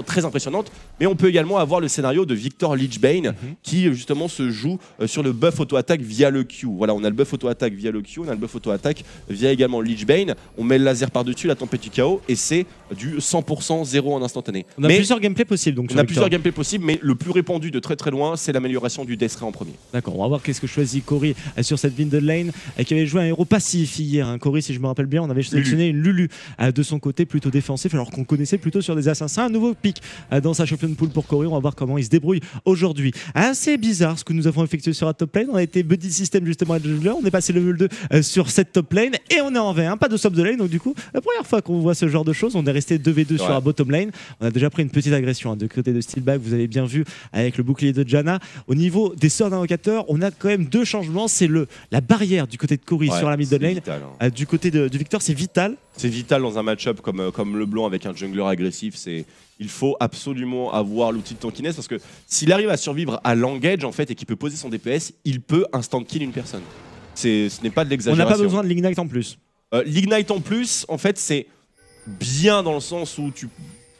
Speaker 1: très impressionnante, mais on peut également avoir le scénario de Victor Lichbane qui justement se joue sur le buff auto-attaque via le Q. Voilà, on a le buff auto-attaque via le Q, on a le buff auto-attaque via également Lichbane, on met le laser par-dessus, la tempête du chaos, et c'est du 100% 0 en instantané.
Speaker 2: On a plusieurs gameplays possibles donc.
Speaker 1: On a plusieurs gameplays possibles, mais le plus répandu de très loin, c'est l'amélioration du Death Ray en premier.
Speaker 2: D'accord, on va voir qu'est-ce que choisit Cory sur cette middle lane, qui avait joué un héros passif hier. Hein. Cory, si je me rappelle bien, on avait sélectionné une Lulu de son côté plutôt défensif, alors qu'on connaissait plutôt sur des assassins. Un nouveau pick dans sa champion pool pour Cory. On va voir comment il se débrouille aujourd'hui. Assez bizarre ce que nous avons effectué sur la top lane. On a été buddy system justement à jungler. On est passé level 2 sur cette top lane et on est en V1, pas de sub de lane. Donc du coup, la première fois qu'on voit ce genre de choses, on est resté 2v2 sur la bottom lane. On a déjà pris une petite agression de côté de Steelback. Vous avez bien vu avec le bouclier de Janna. Au niveau des sorts d'invocateurs, on a quand même 2 changements. C'est la barrière du côté de Cory sur la middle lane.
Speaker 1: Vital,
Speaker 2: du côté de Victor, c'est vital.
Speaker 1: C'est vital dans un match-up comme LeBlanc avec un jungler agressif. Il faut absolument avoir l'outil de tankiness parce que s'il arrive à survivre à l'engage en fait et qu'il peut poser son DPS, il peut instant kill une personne. Ce n'est pas de l'exagération.
Speaker 2: On n'a pas besoin de l'ignite en plus.
Speaker 1: L'ignite en plus, en fait, c'est bien dans le sens où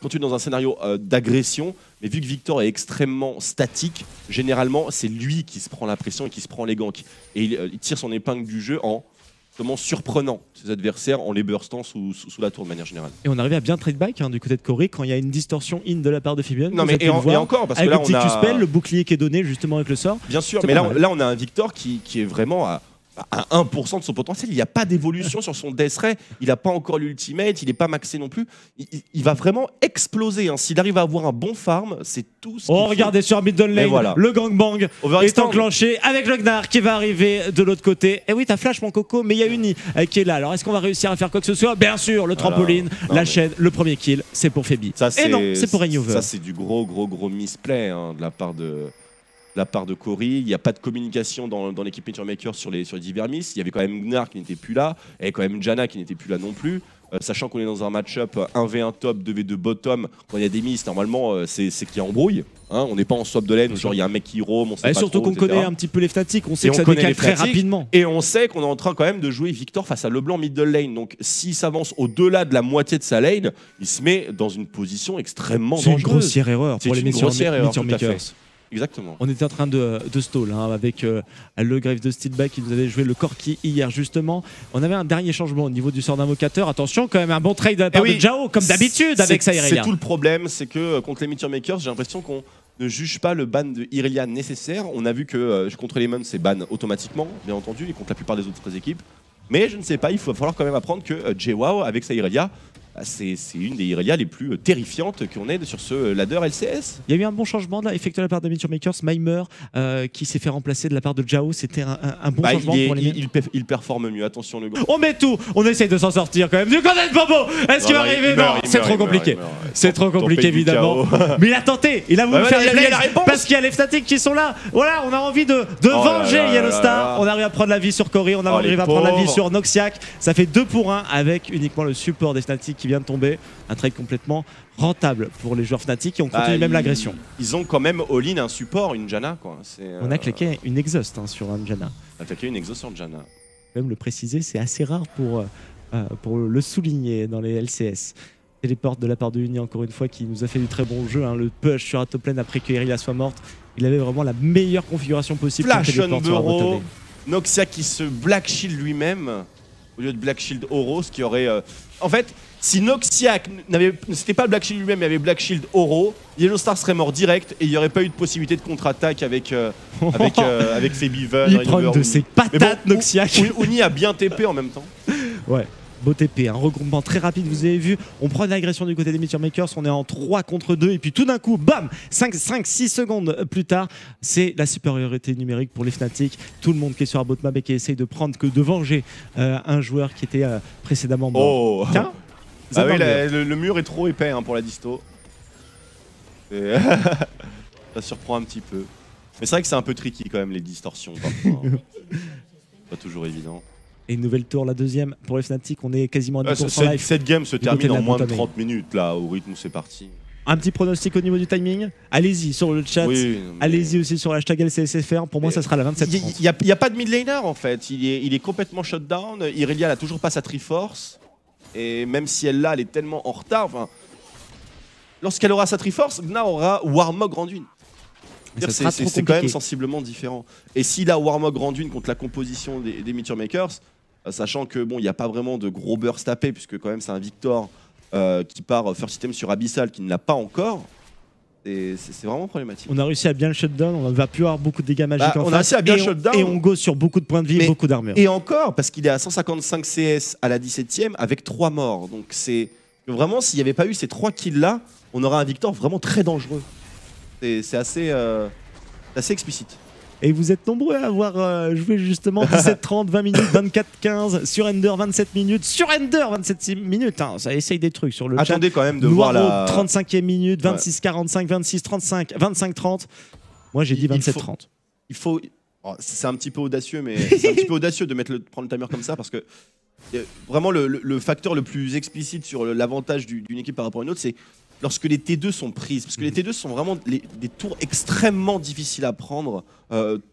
Speaker 1: quand tu es dans un scénario d'agression, mais vu que Victor est extrêmement statique, généralement, c'est lui qui se prend la pression et qui se prend les ganks. Et il tire son épingle du jeu en surprenant ses adversaires en les burstant sous la tour de manière générale. Et
Speaker 2: on arrivait à bien trade back du côté de Cory quand il y a une distorsion in de la part de Fibion.
Speaker 1: Non mais et encore parce que là
Speaker 2: on a le petit Q-spell, le bouclier qui est donné justement avec le sort.
Speaker 1: Bien sûr, mais là on a un Victor qui est vraiment à à 1% de son potentiel. Il n'y a pas d'évolution sur son Death Ray. Il n'a pas encore l'ultimate. Il n'est pas maxé non plus. Il va vraiment exploser. Hein. S'il arrive à avoir un bon farm, c'est tout ce qu'il faut.
Speaker 2: Regardez sur middle lane,
Speaker 1: voilà.
Speaker 2: le gangbang est enclenché avec le Gnar qui va arriver de l'autre côté. Et oui, t'as flash mon coco, mais il y a Uni qui est là. Alors est-ce qu'on va réussir à faire quoi que ce soit? Bien sûr, le trampoline, la chaîne, le premier kill, c'est pour Febi. Et non, c'est pour Reignover.
Speaker 1: Ça, c'est du gros misplay hein, de la part de Cory. Il n'y a pas de communication dans l'équipe Meteormaker sur les divers miss. Il y avait quand même Gnar qui n'était plus là, et quand même Janna qui n'était plus là non plus. Sachant qu'on est dans un match-up 1v1 top, 2v2 bottom, quand il y a des miss, normalement c'est qu'il y a embrouille. Hein, on n'est pas en swap de lane où genre il y a un mec qui roam, on sait pas
Speaker 2: surtout
Speaker 1: trop,
Speaker 2: qu'on connaît un petit peu les Fnatic, on sait que ça décale très rapidement.
Speaker 1: Et on sait qu'on est en train quand même de jouer Victor face à LeBlanc middle lane. Donc s'il s'avance au-delà de la moitié de sa lane, il se met dans une position extrêmement dangereuse.
Speaker 2: C'est une grossière erreur pour les Meteormakers.
Speaker 1: Exactement.
Speaker 2: On était en train de stall hein, avec le Grave de Steelback qui nous avait joué le Corki hier justement. On avait un dernier changement au niveau du sort d'invocateur. Attention, quand même un bon trade de la part de Jao comme d'habitude avec sa Irelia.
Speaker 1: C'est tout le problème, c'est que contre les Meteormakers, j'ai l'impression qu'on ne juge pas le ban de Irelia nécessaire. On a vu que contre les Mons, c'est ban automatiquement, bien entendu, et contre la plupart des autres équipes. Mais je ne sais pas, il va falloir quand même apprendre que JWoww avec sa Irelia, c'est une des Irelia les plus terrifiantes qu'on ait sur ce ladder LCS.
Speaker 2: Il y a eu un bon changement là, effectué de la part de Meteormakers. Mimer qui s'est fait remplacer de la part de Jao. C'était un bon changement pour les
Speaker 1: il performe mieux, attention le gros.
Speaker 2: On met tout, on essaye de s'en sortir quand même. Du côté de Bobo, est-ce qu'il va arriver? Non, c'est trop compliqué. C'est trop compliqué évidemment. Mais il a tenté, il a voulu faire les plays parce qu'il y a les Fnatic qui sont là. Voilà, on a envie de venger Yellowstar. On arrive à prendre la vie sur Cory, on arrive à prendre la vie sur Noxiac. Ça fait 2 pour 1 avec uniquement le support des Fnatic qui vient de tomber. Un trade complètement rentable pour les joueurs Fnatic et on continue même l'agression.
Speaker 1: Ils ont quand même all-in un support, une Janna quoi.
Speaker 2: On a claqué une exhaust hein, sur un Janna.
Speaker 1: On a claqué une exhaust sur Janna.
Speaker 2: Même le préciser, c'est assez rare pour le souligner dans les LCS. Téléport de la part de Uni encore une fois qui nous a fait du très bon jeu. Hein, le push sur la top lane après que Irelia soit morte. Il avait vraiment la meilleure configuration possible.
Speaker 1: Flash on Bureau, Noxiac qui se Black Shield lui-même au lieu de Black Shield Oro, ce qui aurait... En fait, si Noxiac c'était pas Black Shield lui-même, il y avait Black Shield Oro, Yellowstar serait mort direct et il n'y aurait pas eu de possibilité de contre-attaque avec Febiven.
Speaker 2: Il prend de ses patates bon, Noxiac.
Speaker 1: Uni a bien TP en même temps.
Speaker 2: Ouais. Beau TP, un regroupement très rapide, vous avez vu. On prend l'agression du côté des Meteormakers, on est en 3 contre 2 et puis tout d'un coup, bam, 5-6 secondes plus tard, c'est la supériorité numérique pour les Fnatic. Tout le monde qui est sur la bot map et qui essaye de venger un joueur qui était précédemment mort. Tiens,
Speaker 1: ah oui, le mur est trop épais hein, pour la disto. Ça surprend un petit peu. Mais c'est vrai que c'est un peu tricky quand même les distorsions parfois. Hein. Pas toujours évident.
Speaker 2: Et une nouvelle tour, la deuxième pour les Fnatic, on est quasiment à 10% live.
Speaker 1: Cette game se termine en moins de 30 minutes là, au rythme où c'est parti.
Speaker 2: Un petit pronostic au niveau du timing. Allez-y sur le chat, allez-y aussi sur l'hashtag LCSFR. Pour moi, ça sera la 27-30.
Speaker 1: Il n'y a pas de mid laner en fait, il est complètement shut down. Irelia n'a toujours pas sa Triforce. Et même si elle l'a, elle est tellement en retard. Lorsqu'elle aura sa Triforce, Gnar aura Warmog Randuin. C'est quand même sensiblement différent. Et s'il a Warmog Randuin contre la composition des Meteormakers, sachant que bon, il n'y a pas vraiment de gros burst tapé, puisque quand même c'est un Victor qui part first item sur Abyssal qui ne l'a pas encore. C'est vraiment problématique.
Speaker 2: On a réussi à bien le shutdown, on ne va plus avoir beaucoup de dégâts magiques en face.
Speaker 1: On a réussi à bien shutdown.
Speaker 2: Et on go sur beaucoup de points de vie et beaucoup d'armure.
Speaker 1: Et encore, parce qu'il est à 155 CS à la 17ème avec 3 morts. Donc c'est vraiment, s'il n'y avait pas eu ces 3 kills là, on aurait un Victor vraiment très dangereux. C'est assez explicite. Et
Speaker 2: vous êtes nombreux à avoir joué justement 17-30, 20 minutes, 24-15, sur Ender 27 minutes, sur Ender 27 minutes. Hein, ça essaye des trucs sur le chat.
Speaker 1: Attendez quand même de voir la
Speaker 2: 35e minute, 26-45, 26-35, 25-30. Moi j'ai dit 27-30.
Speaker 1: C'est un petit peu audacieux, mais c'est un petit peu audacieux de prendre le timer comme ça parce que vraiment le facteur le plus explicite sur l'avantage d'une équipe par rapport à une autre, c'est lorsque les T2 sont prises, parce que les T2 sont vraiment des tours extrêmement difficiles à prendre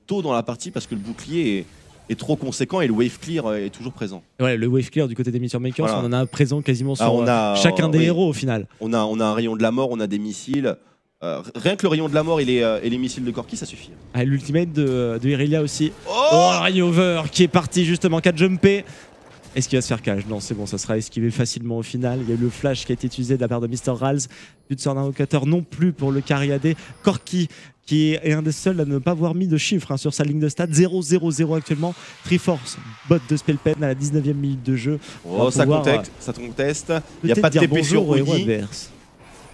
Speaker 1: tôt dans la partie parce que le bouclier est trop conséquent et le wave clear est toujours présent.
Speaker 2: Ouais, le wave clear du côté des Meteormakers, on en a présent quasiment sur chacun des héros au final.
Speaker 1: On a un rayon de la mort, on a des missiles. Rien que le rayon de la mort et les missiles de Corki, ça suffit.
Speaker 2: L'ultimate de Irelia aussi. Oh, Reignover qui est parti justement 4 jumpé. Est-ce qu'il va se faire cage? Non, c'est bon, ça sera esquivé facilement au final. Il y a eu le flash qui a été utilisé de la part de Mr. Rals. Plus de sort d'invocateur non plus pour le Cariadé. Corki qui est un des seuls à ne pas avoir mis de chiffres sur sa ligne de stats. 0-0-0 actuellement. Triforce, bot de Spellpen à la 19e minute de jeu.
Speaker 1: Oh, ça conteste. Il n'y a pas de TP sur Oni.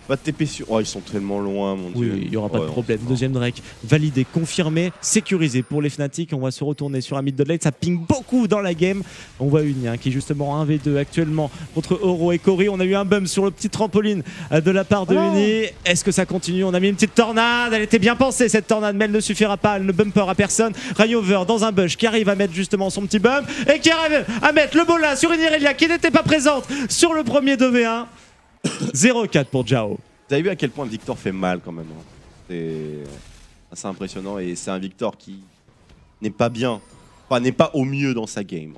Speaker 1: Pas de TP sur... Oh, ils sont tellement loin, mon Dieu.
Speaker 2: Oui, il n'y aura pas de problème. Deuxième Drake validé, confirmé, sécurisé pour les Fnatic. On va se retourner sur un mid de lane. Ça ping beaucoup dans la game. On voit Uni qui est justement 1v2 actuellement contre Oro et Cory. On a eu un bump sur le petit trampoline de la part de Uni. Est-ce que ça continue? On a mis une petite tornade. Elle était bien pensée cette tornade, mais elle ne suffira pas. Elle ne bumpera personne. Rayover dans un bush qui arrive à mettre justement son petit bump et qui arrive à mettre le bola sur une Irelia qui n'était pas présente sur le premier 2v1. 0-4 pour Jao.
Speaker 1: Vous avez vu à quel point Victor fait mal quand même. C'est assez impressionnant et c'est un Victor qui n'est pas bien, enfin n'est pas au mieux dans sa game.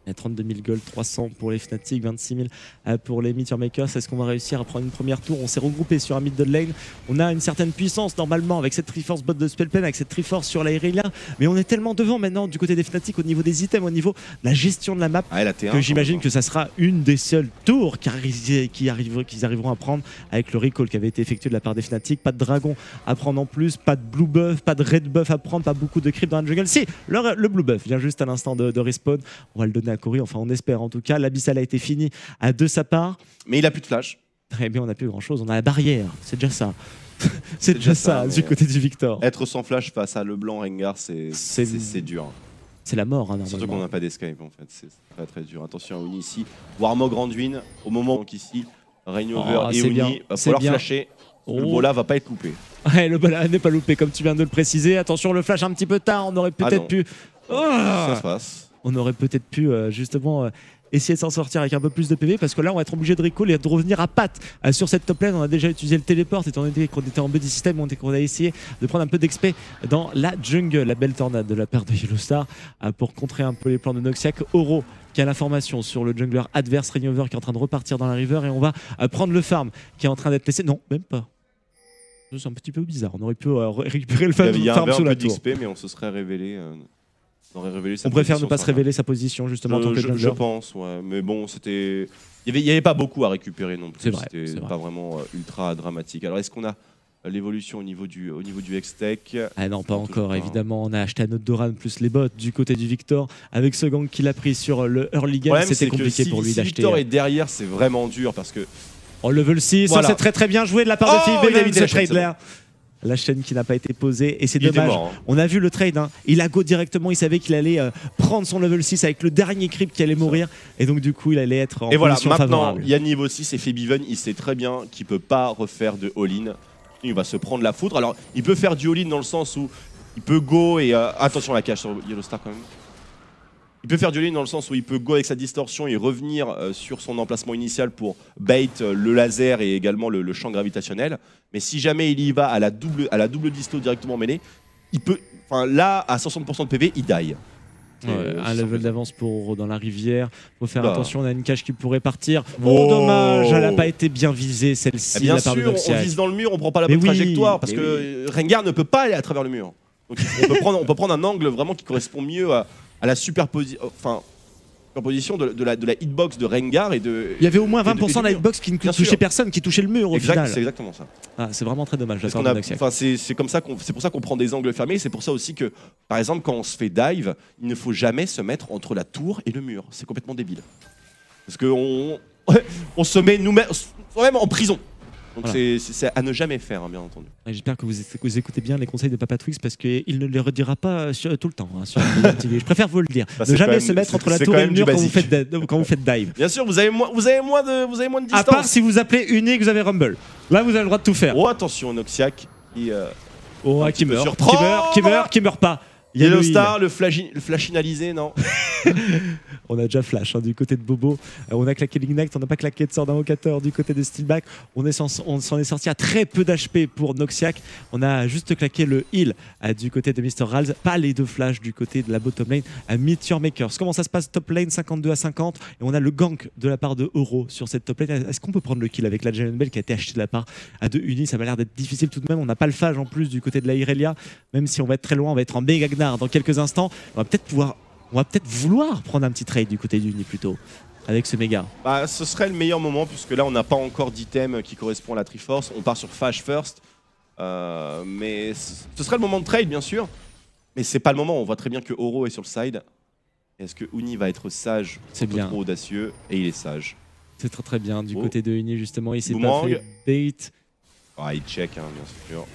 Speaker 2: Il y a 32 000 gold, 300 pour les Fnatic, 26 000 pour les Meteor Makers. Est-ce qu'on va réussir à prendre une première tour? On s'est regroupé sur un mid de lane. On a une certaine puissance normalement avec cette Triforce bot de Spellpen, avec cette Triforce sur la Irelia. Mais on est tellement devant maintenant du côté des Fnatic au niveau des items, au niveau de la gestion de la map, que j'imagine que ça sera une des seules tours qu'ils arriveront à prendre avec le recall qui avait été effectué de la part des Fnatic. Pas de dragon à prendre en plus, pas de blue buff, pas de red buff à prendre, pas beaucoup de creep dans la jungle. Si, le blue buff vient juste à l'instant de respawn. On va le donner à Cory, enfin on espère en tout cas. L'Abyssal a été fini de sa part.
Speaker 1: Mais il a plus de flash.
Speaker 2: Très bien, on n'a plus grand chose, on a la barrière, c'est déjà ça. C'est déjà ça du côté du Victor.
Speaker 1: Être sans flash face à Leblanc, Rengar, c'est dur.
Speaker 2: C'est la mort, hein,
Speaker 1: surtout qu'on n'a pas d'escape en fait, c'est très très dur. Attention à Uni ici, Warmog Anduin, au moment qu'ici, Rainover et Uni, va falloir flasher. Le bola va pas être loupé.
Speaker 2: Ouais, le bola n'est pas loupé comme tu viens de le préciser. Attention, le flash un petit peu tard, on aurait peut-être pu...
Speaker 1: Ça se passe.
Speaker 2: On aurait peut-être pu justement essayer de s'en sortir avec un peu plus de PV, parce que là on va être obligé de recall et de revenir à patte sur cette top lane. On a déjà utilisé le téléport étant donné qu'on était en buddy system, on a essayé de prendre un peu d'XP dans la jungle. La belle tornade de la part de Yellowstar pour contrer un peu les plans de Noxiac. Oro qui a l'information sur le jungler adverse, Rainover qui est en train de repartir dans la river, et on va prendre le farm qui est en train d'être laissé. Non, même pas. C'est un petit peu bizarre, on aurait pu récupérer le farm sous la tour. Il y avait un peu
Speaker 1: d'XP mais on se serait révélé...
Speaker 2: On préfère ne pas se révéler sa position justement en tant que jungler.
Speaker 1: Je pense, ouais. Mais bon, c'était... Il n'y avait pas beaucoup à récupérer non plus.
Speaker 2: C'est vrai.
Speaker 1: C'était pas vraiment ultra dramatique. Alors est-ce qu'on a l'évolution au niveau du Hextech?
Speaker 2: Ah non, pas encore, évidemment. On a acheté un autre Doran plus les bots du côté du Victor. Avec ce gang qu'il a pris sur le early game, c'était compliqué pour lui d'acheter.
Speaker 1: Si Victor est derrière, c'est vraiment dur parce que...
Speaker 2: Oh, level 6, voilà. C'est très bien joué de la part de Philippe Bellamy, ce trade-là. La chaîne qui n'a pas été posée et c'est dommage. Mort, hein. On a vu le trade, hein. Il a go directement, il savait qu'il allait prendre son level 6 avec le dernier creep qui allait mourir, et donc du coup il allait être en position favorable.
Speaker 1: Il y a niveau 6 et Febiven, il sait très bien qu'il peut pas refaire de all-in. Il va se prendre la foudre. Alors il peut faire du all-in dans le sens où il peut go et attention à la cache sur Yellowstar quand même. Il peut faire du all-in dans le sens où il peut go avec sa distorsion et revenir sur son emplacement initial pour bait le laser et également le champ gravitationnel. Mais si jamais il y va à la double disto directement mêlée, il peut, là à 60% de PV, il die.
Speaker 2: Un level d'avance pour dans la rivière. Faut faire attention, on a une cache qui pourrait partir. Oh dommage, elle n'a pas été bien visée celle-ci.
Speaker 1: Bien sûr, on vise dans le mur, on prend pas la bonne trajectoire parce que Rengar ne peut pas aller à travers le mur. Donc on peut prendre un angle vraiment qui correspond mieux à la superposition de la hitbox de Rengar et de...
Speaker 2: Il y avait au moins 20% de la hitbox qui ne touchait personne, qui touchait le mur au final.
Speaker 1: C'est exactement ça.
Speaker 2: Ah, c'est vraiment très dommage.
Speaker 1: C'est pour ça qu'on prend des angles fermés. C'est pour ça aussi que, par exemple, quand on se fait dive, il ne faut jamais se mettre entre la tour et le mur. C'est complètement débile. Parce qu'on se met nous-mêmes en prison. Donc voilà. C'est à ne jamais faire, hein, bien entendu.
Speaker 2: J'espère que vous écoutez bien les conseils de Papa Twix parce qu'il ne les redira pas tout le temps. Hein, sur je préfère vous le dire. Ne jamais se mettre entre la tour et le mur quand vous faites dive.
Speaker 1: Bien sûr, vous avez moins de distance.
Speaker 2: À part si vous appelez unique, vous avez Rumble. Là, vous avez le droit de tout faire.
Speaker 1: Oh, attention, Noxiac
Speaker 2: qui meurt pas.
Speaker 1: Yellowstar, le flashinalisé, non.
Speaker 2: On a déjà flash du côté de Bobo. On a claqué l'Ignite, on n'a pas claqué de sort d'invocateur du côté de Steelback. On s'en est sorti à très peu d'HP pour Noxiac. On a juste claqué le heal du côté de Mr. Rals. Pas les deux flashs du côté de la bottom lane à Meteor Makers. Comment ça se passe? Top lane 52 à 50. Et on a le gank de la part de Euro sur cette top lane. Est-ce qu'on peut prendre le kill avec la Giant Bell qui a été achetée de la part de Uni? Ça m'a l'air d'être difficile tout de même. On n'a pas le phage en plus du côté de la Irelia. Même si on va être très loin, on va être en méga gnar dans quelques instants. On va peut-être pouvoir on va peut-être vouloir prendre un petit trade du côté d'Uni plutôt, avec ce méga.
Speaker 1: Bah, ce serait le meilleur moment, puisque là, on n'a pas encore d'item qui correspond à la Triforce. On part sur Fash first. Mais ce serait le moment de trade, bien sûr. Mais c'est pas le moment. On voit très bien que Oro est sur le side. Est-ce que Uni va être sage?
Speaker 2: C'est bien.
Speaker 1: Trop audacieux. Et il est sage.
Speaker 2: C'est très très bien du côté de Uni, justement. Il s'est pas
Speaker 1: Boomerang.
Speaker 2: fait bait.
Speaker 1: Ah, il check, hein, bien sûr.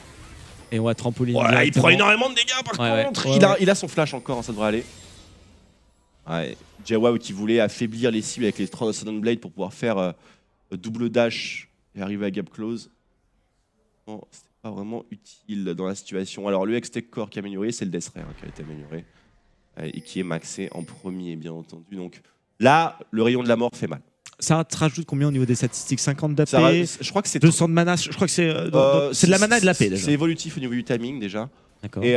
Speaker 2: Et on va trampoline.
Speaker 1: Ouais, il prend énormément de dégâts par contre. Il a son flash encore, hein, ça devrait aller. Ouais, Jawao qui voulait affaiblir les cibles avec les Sudden Blade pour pouvoir faire double dash et arriver à gap close. Bon, c'était pas vraiment utile dans la situation. Alors le Hextech Core qui a amélioré, c'est le Death Ray qui a été amélioré et qui est maxé en premier, bien entendu. Donc là, le rayon de la mort fait mal.
Speaker 2: Ça te rajoute combien au niveau des statistiques? 50 d'AP,
Speaker 1: Je crois que c'est
Speaker 2: 200 de mana, je crois que c'est de la mana et de l'AP déjà.
Speaker 1: C'est évolutif au niveau du timing déjà.
Speaker 2: Et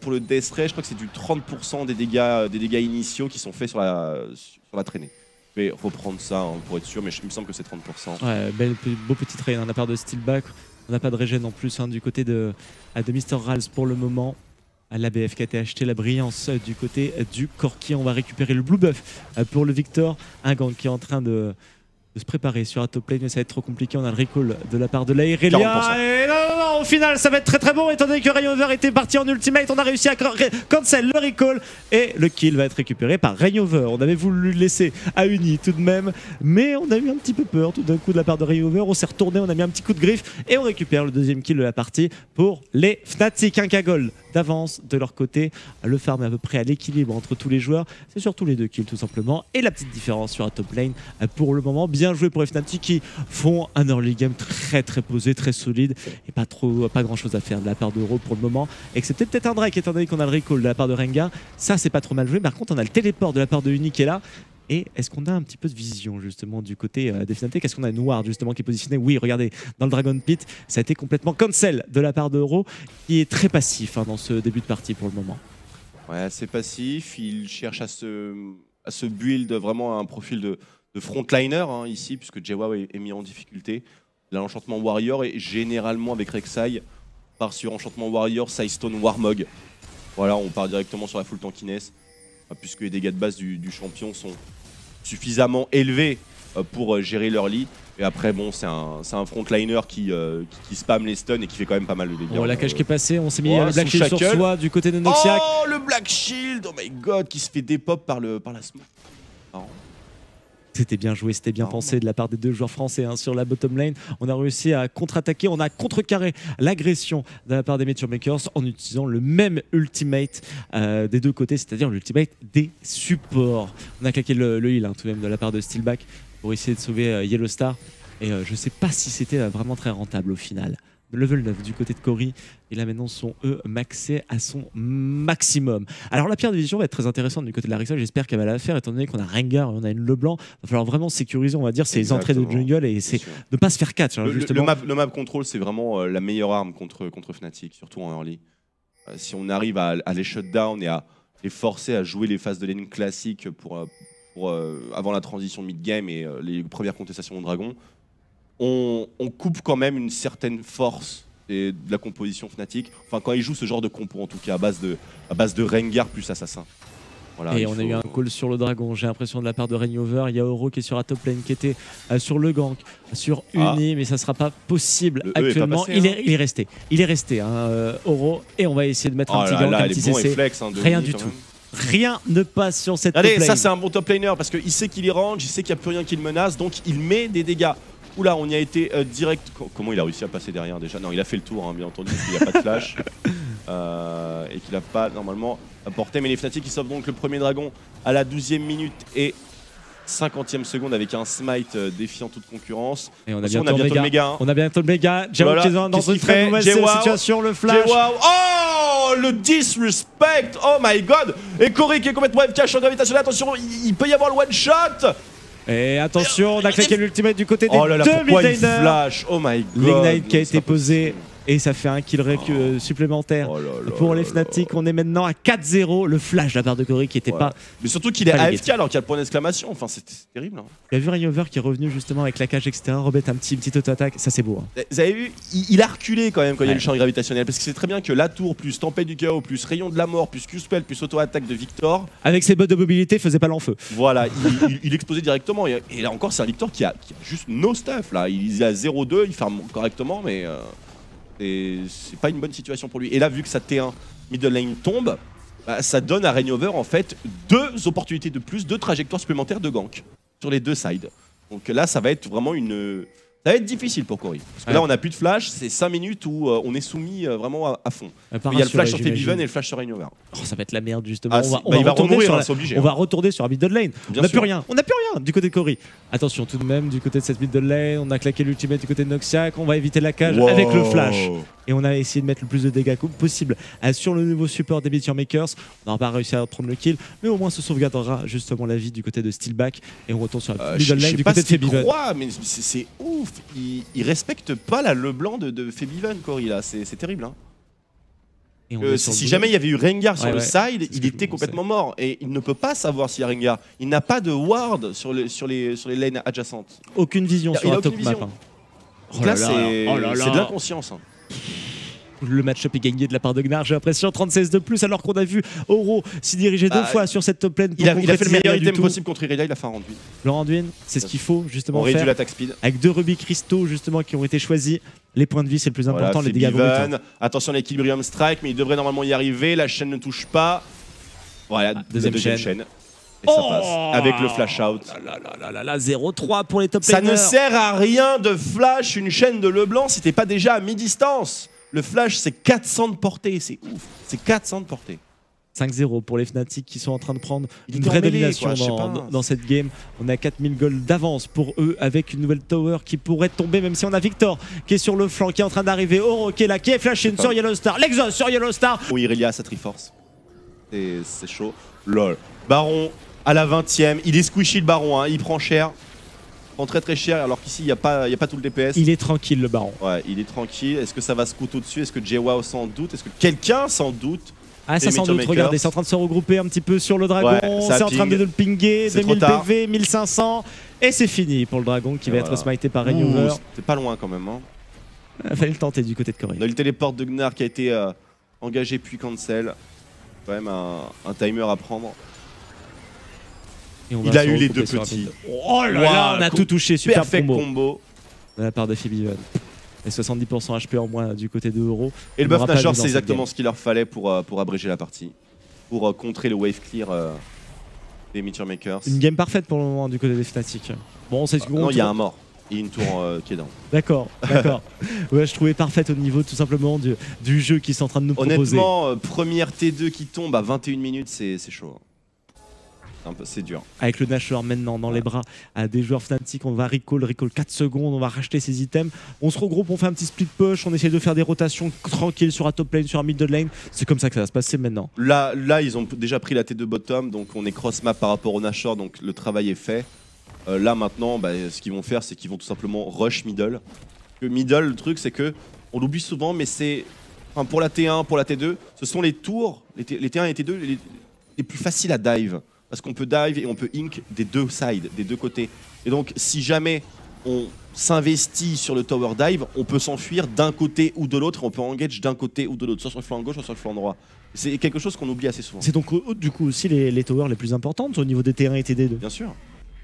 Speaker 1: pour le Death Ray, je crois que c'est du 30% des dégâts initiaux qui sont faits sur la traînée. Je vais reprendre ça hein, pour être sûr, mais il me semble que c'est 30%.
Speaker 2: Ouais, beau petit trade de la part de Steelback. On n'a pas de régène en plus hein, du côté de Mr. Rals pour le moment. L'ABF qui a été acheté, la brillance du côté du Corki. On va récupérer le Blue Buff pour le Victor. Un gang qui est en train de se préparer sur la top lane, mais ça va être trop compliqué. On a le recall de la part de la Irelia. Et non, au final, ça va être très très bon. Étant donné que Rainover était parti en ultimate, on a réussi à cancel le recall. Et le kill va être récupéré par Rainover. On avait voulu le laisser à Uni tout de même, mais on a eu un petit peu peur tout d'un coup de la part de Rainover. On s'est retourné, on a mis un petit coup de griffe et on récupère le deuxième kill de la partie pour les Fnatic. Un Kagol d'avance de leur côté. Le farm est à peu près à l'équilibre entre tous les joueurs. C'est surtout les deux kills tout simplement. Et la petite différence sur la top lane pour le moment. Bien joué pour les Fnatic qui font un early game très très posé, très solide. Et pas grand chose à faire de la part d'Euro pour le moment. Excepté peut-être un Drake étant donné qu'on a le recall de la part de Rengar. Ça c'est pas trop mal joué. Par contre on a le téléport de la part de Uni qui est là. Et est-ce qu'on a un petit peu de vision justement du côté des Fnatic? Est-ce qu'on a Noir justement qui est positionné? Oui, regardez, dans le Dragon Pit, ça a été complètement cancel de la part de Euro, qui est très passif hein, dans ce début de partie pour le moment.
Speaker 1: Ouais, c'est passif. Il cherche à se build vraiment un profil de frontliner hein, ici, puisque Jawao est mis en difficulté. Il a l'enchantement Warrior et généralement avec Rek'Sai, on part sur enchantement Warrior, Sidestone, Warmog. Voilà, on part directement sur la full tankiness, puisque les dégâts de base du champion sont suffisamment élevés pour gérer leur lit. Et après, bon, c'est un frontliner qui spam les stuns et qui fait quand même pas mal de dégâts.
Speaker 2: Bon, la cage qui est passée, on s'est mis le Black Shield sur soi du côté de Noxiac.
Speaker 1: Oh, le Black Shield, oh my god, qui se fait dépop par la smoke. Marrant.
Speaker 2: C'était bien joué, c'était bien pensé de la part des deux joueurs français hein, sur la bottom lane. On a réussi à contre-attaquer, on a contrecarré l'agression de la part des Meteor Makers en utilisant le même ultimate des deux côtés, c'est-à-dire l'ultimate des supports. On a claqué le heal hein, tout de même de la part de Steelback pour essayer de sauver Yellow Star. Et je ne sais pas si c'était vraiment très rentable au final. Level 9 du côté de Cory et là maintenant sont eux maxés à son maximum. Alors la pierre de vision va être très intéressante du côté de la Rexall, j'espère qu'elle va la faire étant donné qu'on a Rengar et on a une Leblanc. Il va falloir vraiment sécuriser on va dire ces entrées de jungle et c'est ne pas se faire catch hein, justement.
Speaker 1: Le map control c'est vraiment la meilleure arme contre Fnatic, surtout en early. Si on arrive à les shutdown et à les forcer à jouer les phases de lane classiques pour avant la transition mid-game et les premières contestations au dragon, on coupe quand même une certaine force de la composition Fnatic. Enfin, quand ils jouent ce genre de compo, en tout cas, à base de Rengar plus Assassin. Voilà,
Speaker 2: et on a eu un call sur le dragon, j'ai l'impression de la part de Rainover. Il y a Oro qui est sur la top lane, qui était sur le gank, sur Uni, mais ça ne sera pas possible actuellement.
Speaker 1: Passé,
Speaker 2: il est resté, hein, Oro, et on va essayer de mettre un petit gank, un petit CC. Rien du tout. Rien ne passe sur cette top lane.
Speaker 1: Ça c'est un bon top laner parce qu'il sait qu'il est range, il sait qu'il n'y a plus rien qui le menace, donc il met des dégâts. Oula, on y a été direct. Comment il a réussi à passer derrière déjà? Non, il a fait le tour, hein, bien entendu, parce qu'il n'y a pas de flash. Et qu'il n'a pas normalement apporté. Mais les Fnatic qui sauvent donc le premier dragon à la 12e minute et 50e seconde avec un smite défiant toute concurrence.
Speaker 2: Et on a bientôt le méga. Hein. On a bientôt le méga. Jawao qui est dans une très mauvaise situation, le flash.
Speaker 1: Oh, le disrespect. Oh my god. Et Cory qui est complètement FK sur gravitationnel. Attention, il peut y avoir le one shot.
Speaker 2: Et attention, on a claqué l'ultimate du côté des
Speaker 1: deux
Speaker 2: mid-laners.
Speaker 1: Flash, oh my god.
Speaker 2: L'ignite qui a été posé Et ça fait un kill supplémentaire pour les Fnatic. On est maintenant à 4-0. Le flash de la part de Cory qui était pas.
Speaker 1: Mais surtout qu'il est
Speaker 2: pas
Speaker 1: AFK alors qu'il y a le point d'exclamation. Enfin, c'est terrible. Hein.
Speaker 2: Il y a vu Rainover qui est revenu justement avec la cage, etc. Remettre un petit auto-attaque. Ça, c'est beau. Hein.
Speaker 1: Vous avez vu, il a reculé quand même quand il y a le champ gravitationnel. Parce que c'est très bien que la tour, plus tempête du chaos, plus rayon de la mort, plus Q-spell, plus auto-attaque de Victor.
Speaker 2: Avec ses bottes de mobilité, faisait pas l'enfeu.
Speaker 1: Voilà, il explosait directement. Et là encore, c'est un Victor qui a juste no stuff. Là. Il est à 0-2, il farme correctement, mais. C'est pas une bonne situation pour lui. Et là, vu que sa T1 middle lane tombe, bah, ça donne à Rainover en fait 2 opportunités de plus, 2 trajectoires supplémentaires de gank sur les 2 sides. Donc là, ça va être vraiment ça va être difficile pour Cory. Parce que là, on n'a plus de flash, c'est 5 minutes où on est soumis vraiment à fond. Il y a le flash sur Febiven et le flash sur Rainover.
Speaker 2: Oh, ça va être la merde justement.
Speaker 1: Il va remourir, c'est obligé.
Speaker 2: On va retourner sur la middle lane. On n'a plus rien. On n'a plus rien du côté de Cory. Attention tout de même, du côté de cette middle lane, on a claqué l'ultimate du côté de Noxiac. On va éviter la cage avec le flash. Et on a essayé de mettre le plus de dégâts possible sur le nouveau support des Meteor Makers. On n'aura pas réussi à prendre le kill, mais au moins se sauvegardera justement la vie du côté de Steelback. Et on retourne sur la middle lane du côté de Febiven.
Speaker 1: Mais c'est ouf. Il respecte pas le blanc de Febiven, Cory là. C'est terrible. Hein. Si jamais il y avait eu Rengar sur le side, il était complètement mort. Et il ne peut pas savoir s'il y a Rengar. Il n'a pas de ward sur les lanes adjacentes.
Speaker 2: Aucune vision sur la top map.
Speaker 1: Donc là, c'est de l'inconscience. Hein.
Speaker 2: Le match-up est gagné de la part de Gnar, j'ai l'impression. 36 de plus, alors qu'on a vu Oro s'y diriger 2 fois sur cette top lane.
Speaker 1: Il a fait le meilleur item possible contre Irelia, il a fait un Randuin.
Speaker 2: Le Randuin, c'est ce qu'il faut justement
Speaker 1: on
Speaker 2: faire.
Speaker 1: réduit l'attaque speed.
Speaker 2: Avec 2 rubis cristaux justement qui ont été choisis. Les points de vie, c'est le plus important, les dégâts bruts.
Speaker 1: Attention à l'Equilibrium Strike, mais il devrait normalement y arriver. La chaîne ne touche pas. Voilà, deuxième chaîne. Et ça passe avec le flash out.
Speaker 2: 0-3 pour les top
Speaker 1: laners. Ça
Speaker 2: laners.
Speaker 1: ne sert à rien de flash une chaîne de Leblanc si t'es pas déjà à mi-distance. Le flash, c'est 400 de portée, c'est ouf. C'est 400 de portée.
Speaker 2: 5-0 pour les Fnatic qui sont en train de prendre une vraie domination dans cette game. On a 4000 gold d'avance pour eux avec une nouvelle tower qui pourrait tomber, même si on a Victor qui est sur le flanc, qui est en train d'arriver. Oro qui est là, qui est flashé sur Yellow Star. L'exos sur Yellow Star.
Speaker 1: Irelia a sa Triforce. C'est chaud. Lol. Baron à la 20ème. Il est squishy le Baron, hein. Il prend cher. Il prend très cher, alors qu'ici il n'y a pas tout le DPS.
Speaker 2: Il est tranquille le Baron.
Speaker 1: Ouais, il est tranquille. Est-ce que ça va se couteau dessus? Est-ce que JWoww s'en doute? Est-ce que quelqu'un s'en doute?
Speaker 2: Ah, ça sans doute, regardez, c'est en train de se regrouper un petit peu sur le dragon, c'est en train de le pinguer, 2000 PV, 1500, et c'est fini pour le dragon qui va être smité par Rainover.
Speaker 1: C'est pas loin quand même. Hein.
Speaker 2: Il fallait le tenter du côté de Cory.
Speaker 1: On a eu le téléport de Gnar qui a été engagé puis cancel. Quand même un timer à prendre. Il a eu les 2 petits.
Speaker 2: Oh là là, on a tout touché, super
Speaker 1: combo.
Speaker 2: De la part de Febiven. Et 70% HP en moins du côté de Euro.
Speaker 1: Et le buff Nashor, c'est exactement ce qu'il leur fallait pour abréger la partie. Pour contrer le wave clear des Meteor Makers.
Speaker 2: Une game parfaite pour le moment du côté des Fnatic. Bon, c'est
Speaker 1: non, il y a un mort. Il y a une tour qui est down.
Speaker 2: D'accord. Ouais, je trouvais parfaite au niveau tout simplement du jeu qui est en train de nous proposer.
Speaker 1: Honnêtement, première T2 qui tombe à 21 minutes, c'est chaud. C'est dur.
Speaker 2: Avec le Nashor maintenant dans les bras à des joueurs Fnatic, on va recall 4 secondes, on va racheter ses items. On se regroupe, on fait un petit split push, on essaie de faire des rotations tranquilles sur la top lane, sur la middle lane. C'est comme ça que ça va se passer maintenant.
Speaker 1: Là, ils ont déjà pris la T2 bottom, donc on est cross map par rapport au Nashor, donc le travail est fait. Là maintenant, ce qu'ils vont faire, c'est qu'ils vont tout simplement rush middle. Le middle, le truc, c'est que on l'oublie souvent, mais c'est pour la T1, pour la T2, ce sont les tours, les T1 et T2 les plus faciles à dive. Parce qu'on peut dive et on peut ink des 2 sides, des 2 côtés. Et donc, si jamais on s'investit sur le tower dive, on peut s'enfuir d'un côté ou de l'autre, on peut engage d'un côté ou de l'autre, soit sur le flanc gauche, soit sur le flanc droit. C'est quelque chose qu'on oublie assez souvent.
Speaker 2: C'est donc du coup aussi les towers les plus importantes au niveau des T1 et TD2.
Speaker 1: Bien sûr.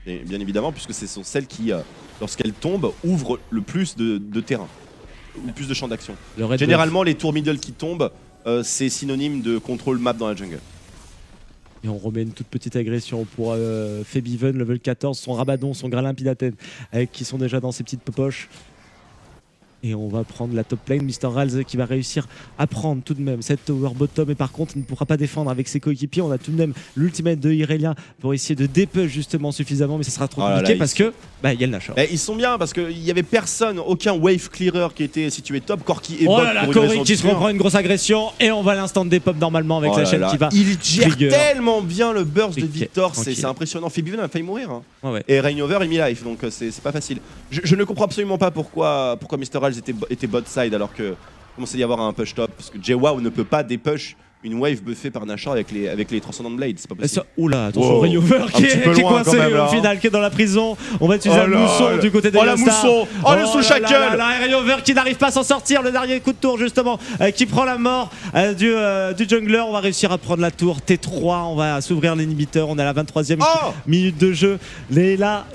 Speaker 1: Et bien évidemment, puisque ce sont celles qui, lorsqu'elles tombent, ouvrent le plus de terrain, le plus de champ d'action. Généralement, les tours middle qui tombent, c'est synonyme de contrôle map dans la jungle.
Speaker 2: Et on remet une toute petite agression pour Febiven, level 14, son Rabadon, son Gralin Pidaten, qui sont déjà dans ses petites poches. Et on va prendre la top lane, Mr. Ralz qui va réussir à prendre tout de même cette tower bottom. Et par contre, il ne pourra pas défendre avec ses coéquipiers. On a tout de même l'ultimate de Irelia pour essayer de dépush justement suffisamment. Mais ça sera trop compliqué parce que il y a le Nashor.
Speaker 1: Ils sont bien parce qu'il n'y avait personne, aucun wave clearer qui était situé top. Corki et
Speaker 2: oh là là, Cory qui se reprend une grosse agression. Et on va l'instant de dépop normalement avec la chaîne qui va.
Speaker 1: Il gère tellement bien le burst de Victor. C'est impressionnant. Febiven a failli mourir. Hein. Et Rainover est mi-life. Donc c'est pas facile. Je ne comprends absolument pas pourquoi Mr. Ralz était bot side alors que commence à y avoir un push top parce que JWoww ne peut pas dépush une wave buffée par Nashor avec les Transcendent Blades, c'est pas possible.
Speaker 2: Oula, attention, Rayover qui est coincé au final, qui est dans la prison. On va utiliser la mousson du côté des
Speaker 1: la mousson. Le soul shackle.
Speaker 2: Rayover qui n'arrive pas à s'en sortir, le dernier coup de tour justement, qui prend la mort du jungler. On va réussir à prendre la tour T3, on va s'ouvrir l'inhibiteur, on est à la 23e minute de jeu. Et là,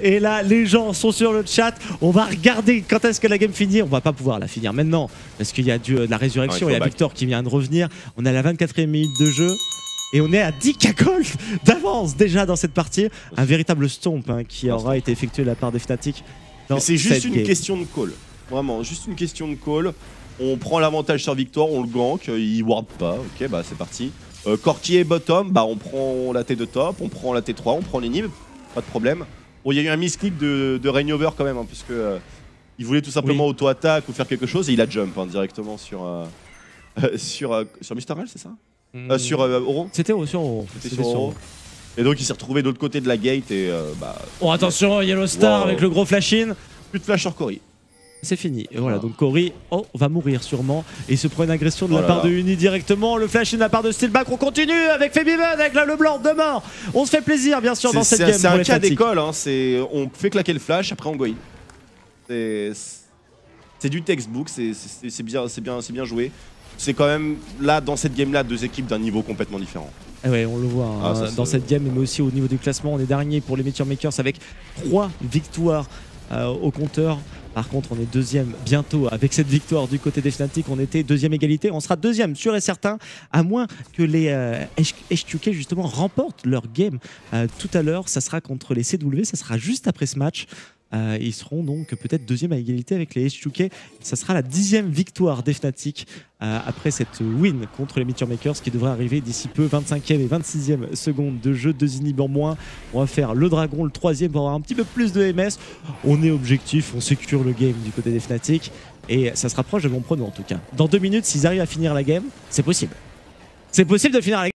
Speaker 2: les gens sont sur le chat. On va regarder quand est-ce que la game finit. On va pas pouvoir la finir maintenant parce qu'il y a de la résurrection, il y a Victor qui vient de revenir. On est à la 24e minute de jeu et on est à 10 cacoles d'avance déjà dans cette partie. Un véritable stomp qui aura été effectué de la part des Fnatic.
Speaker 1: C'est juste une question de call, vraiment juste une question de call. On prend l'avantage sur Victor, on le gank, il ward pas, ok bah c'est parti. Corki est bottom, bah on prend la T de top, on prend la T3, on prend l'inhib, pas de problème. Bon il y a eu un misclick de Rainover quand même, puisque il voulait tout simplement auto-attaque ou faire quelque chose et il a jump directement sur Mistral, c'est ça? Sur Oro.
Speaker 2: C'était sur Oro.
Speaker 1: C'était sur Oro. Et donc il s'est retrouvé de l'autre côté de la gate et
Speaker 2: oh attention, Yellow Star avec le gros flash-in.
Speaker 1: Plus de flash sur Cory.
Speaker 2: C'est fini. Et voilà, donc Cory va mourir sûrement. Et il se prend une agression de la part de Uni directement. Le flash-in de la part de Steelback. On continue avec Febiven, avec la Leblanc de mort. On se fait plaisir bien sûr dans cette game.
Speaker 1: C'est un cas d'école, on fait claquer le flash, après on go in. C'est du textbook, c'est bien joué. C'est quand même là dans cette game là deux équipes d'un niveau complètement différent.
Speaker 2: Et ouais, on le voit dans cette game, mais aussi au niveau du classement, on est dernier pour les Meteor Makers avec 3 victoires au compteur. Par contre, on est deuxième bientôt avec cette victoire du côté des Fnatic. On était deuxième égalité, on sera deuxième sûr et certain, à moins que les HQK justement remportent leur game tout à l'heure. Ça sera contre les CW, ça sera juste après ce match. Ils seront donc peut-être deuxième à égalité avec les HQK. Ça sera la 10e victoire des Fnatic après cette win contre les Meteor Makers qui devrait arriver d'ici peu. 25e et 26e seconde de jeu, 2 inhibs en moins. On va faire le dragon, le 3e pour avoir un petit peu plus de MS. On est objectif, on sécure le game du côté des Fnatic et ça se rapproche de mon prono en tout cas. Dans 2 minutes, s'ils arrivent à finir la game, c'est possible. C'est possible de finir la game.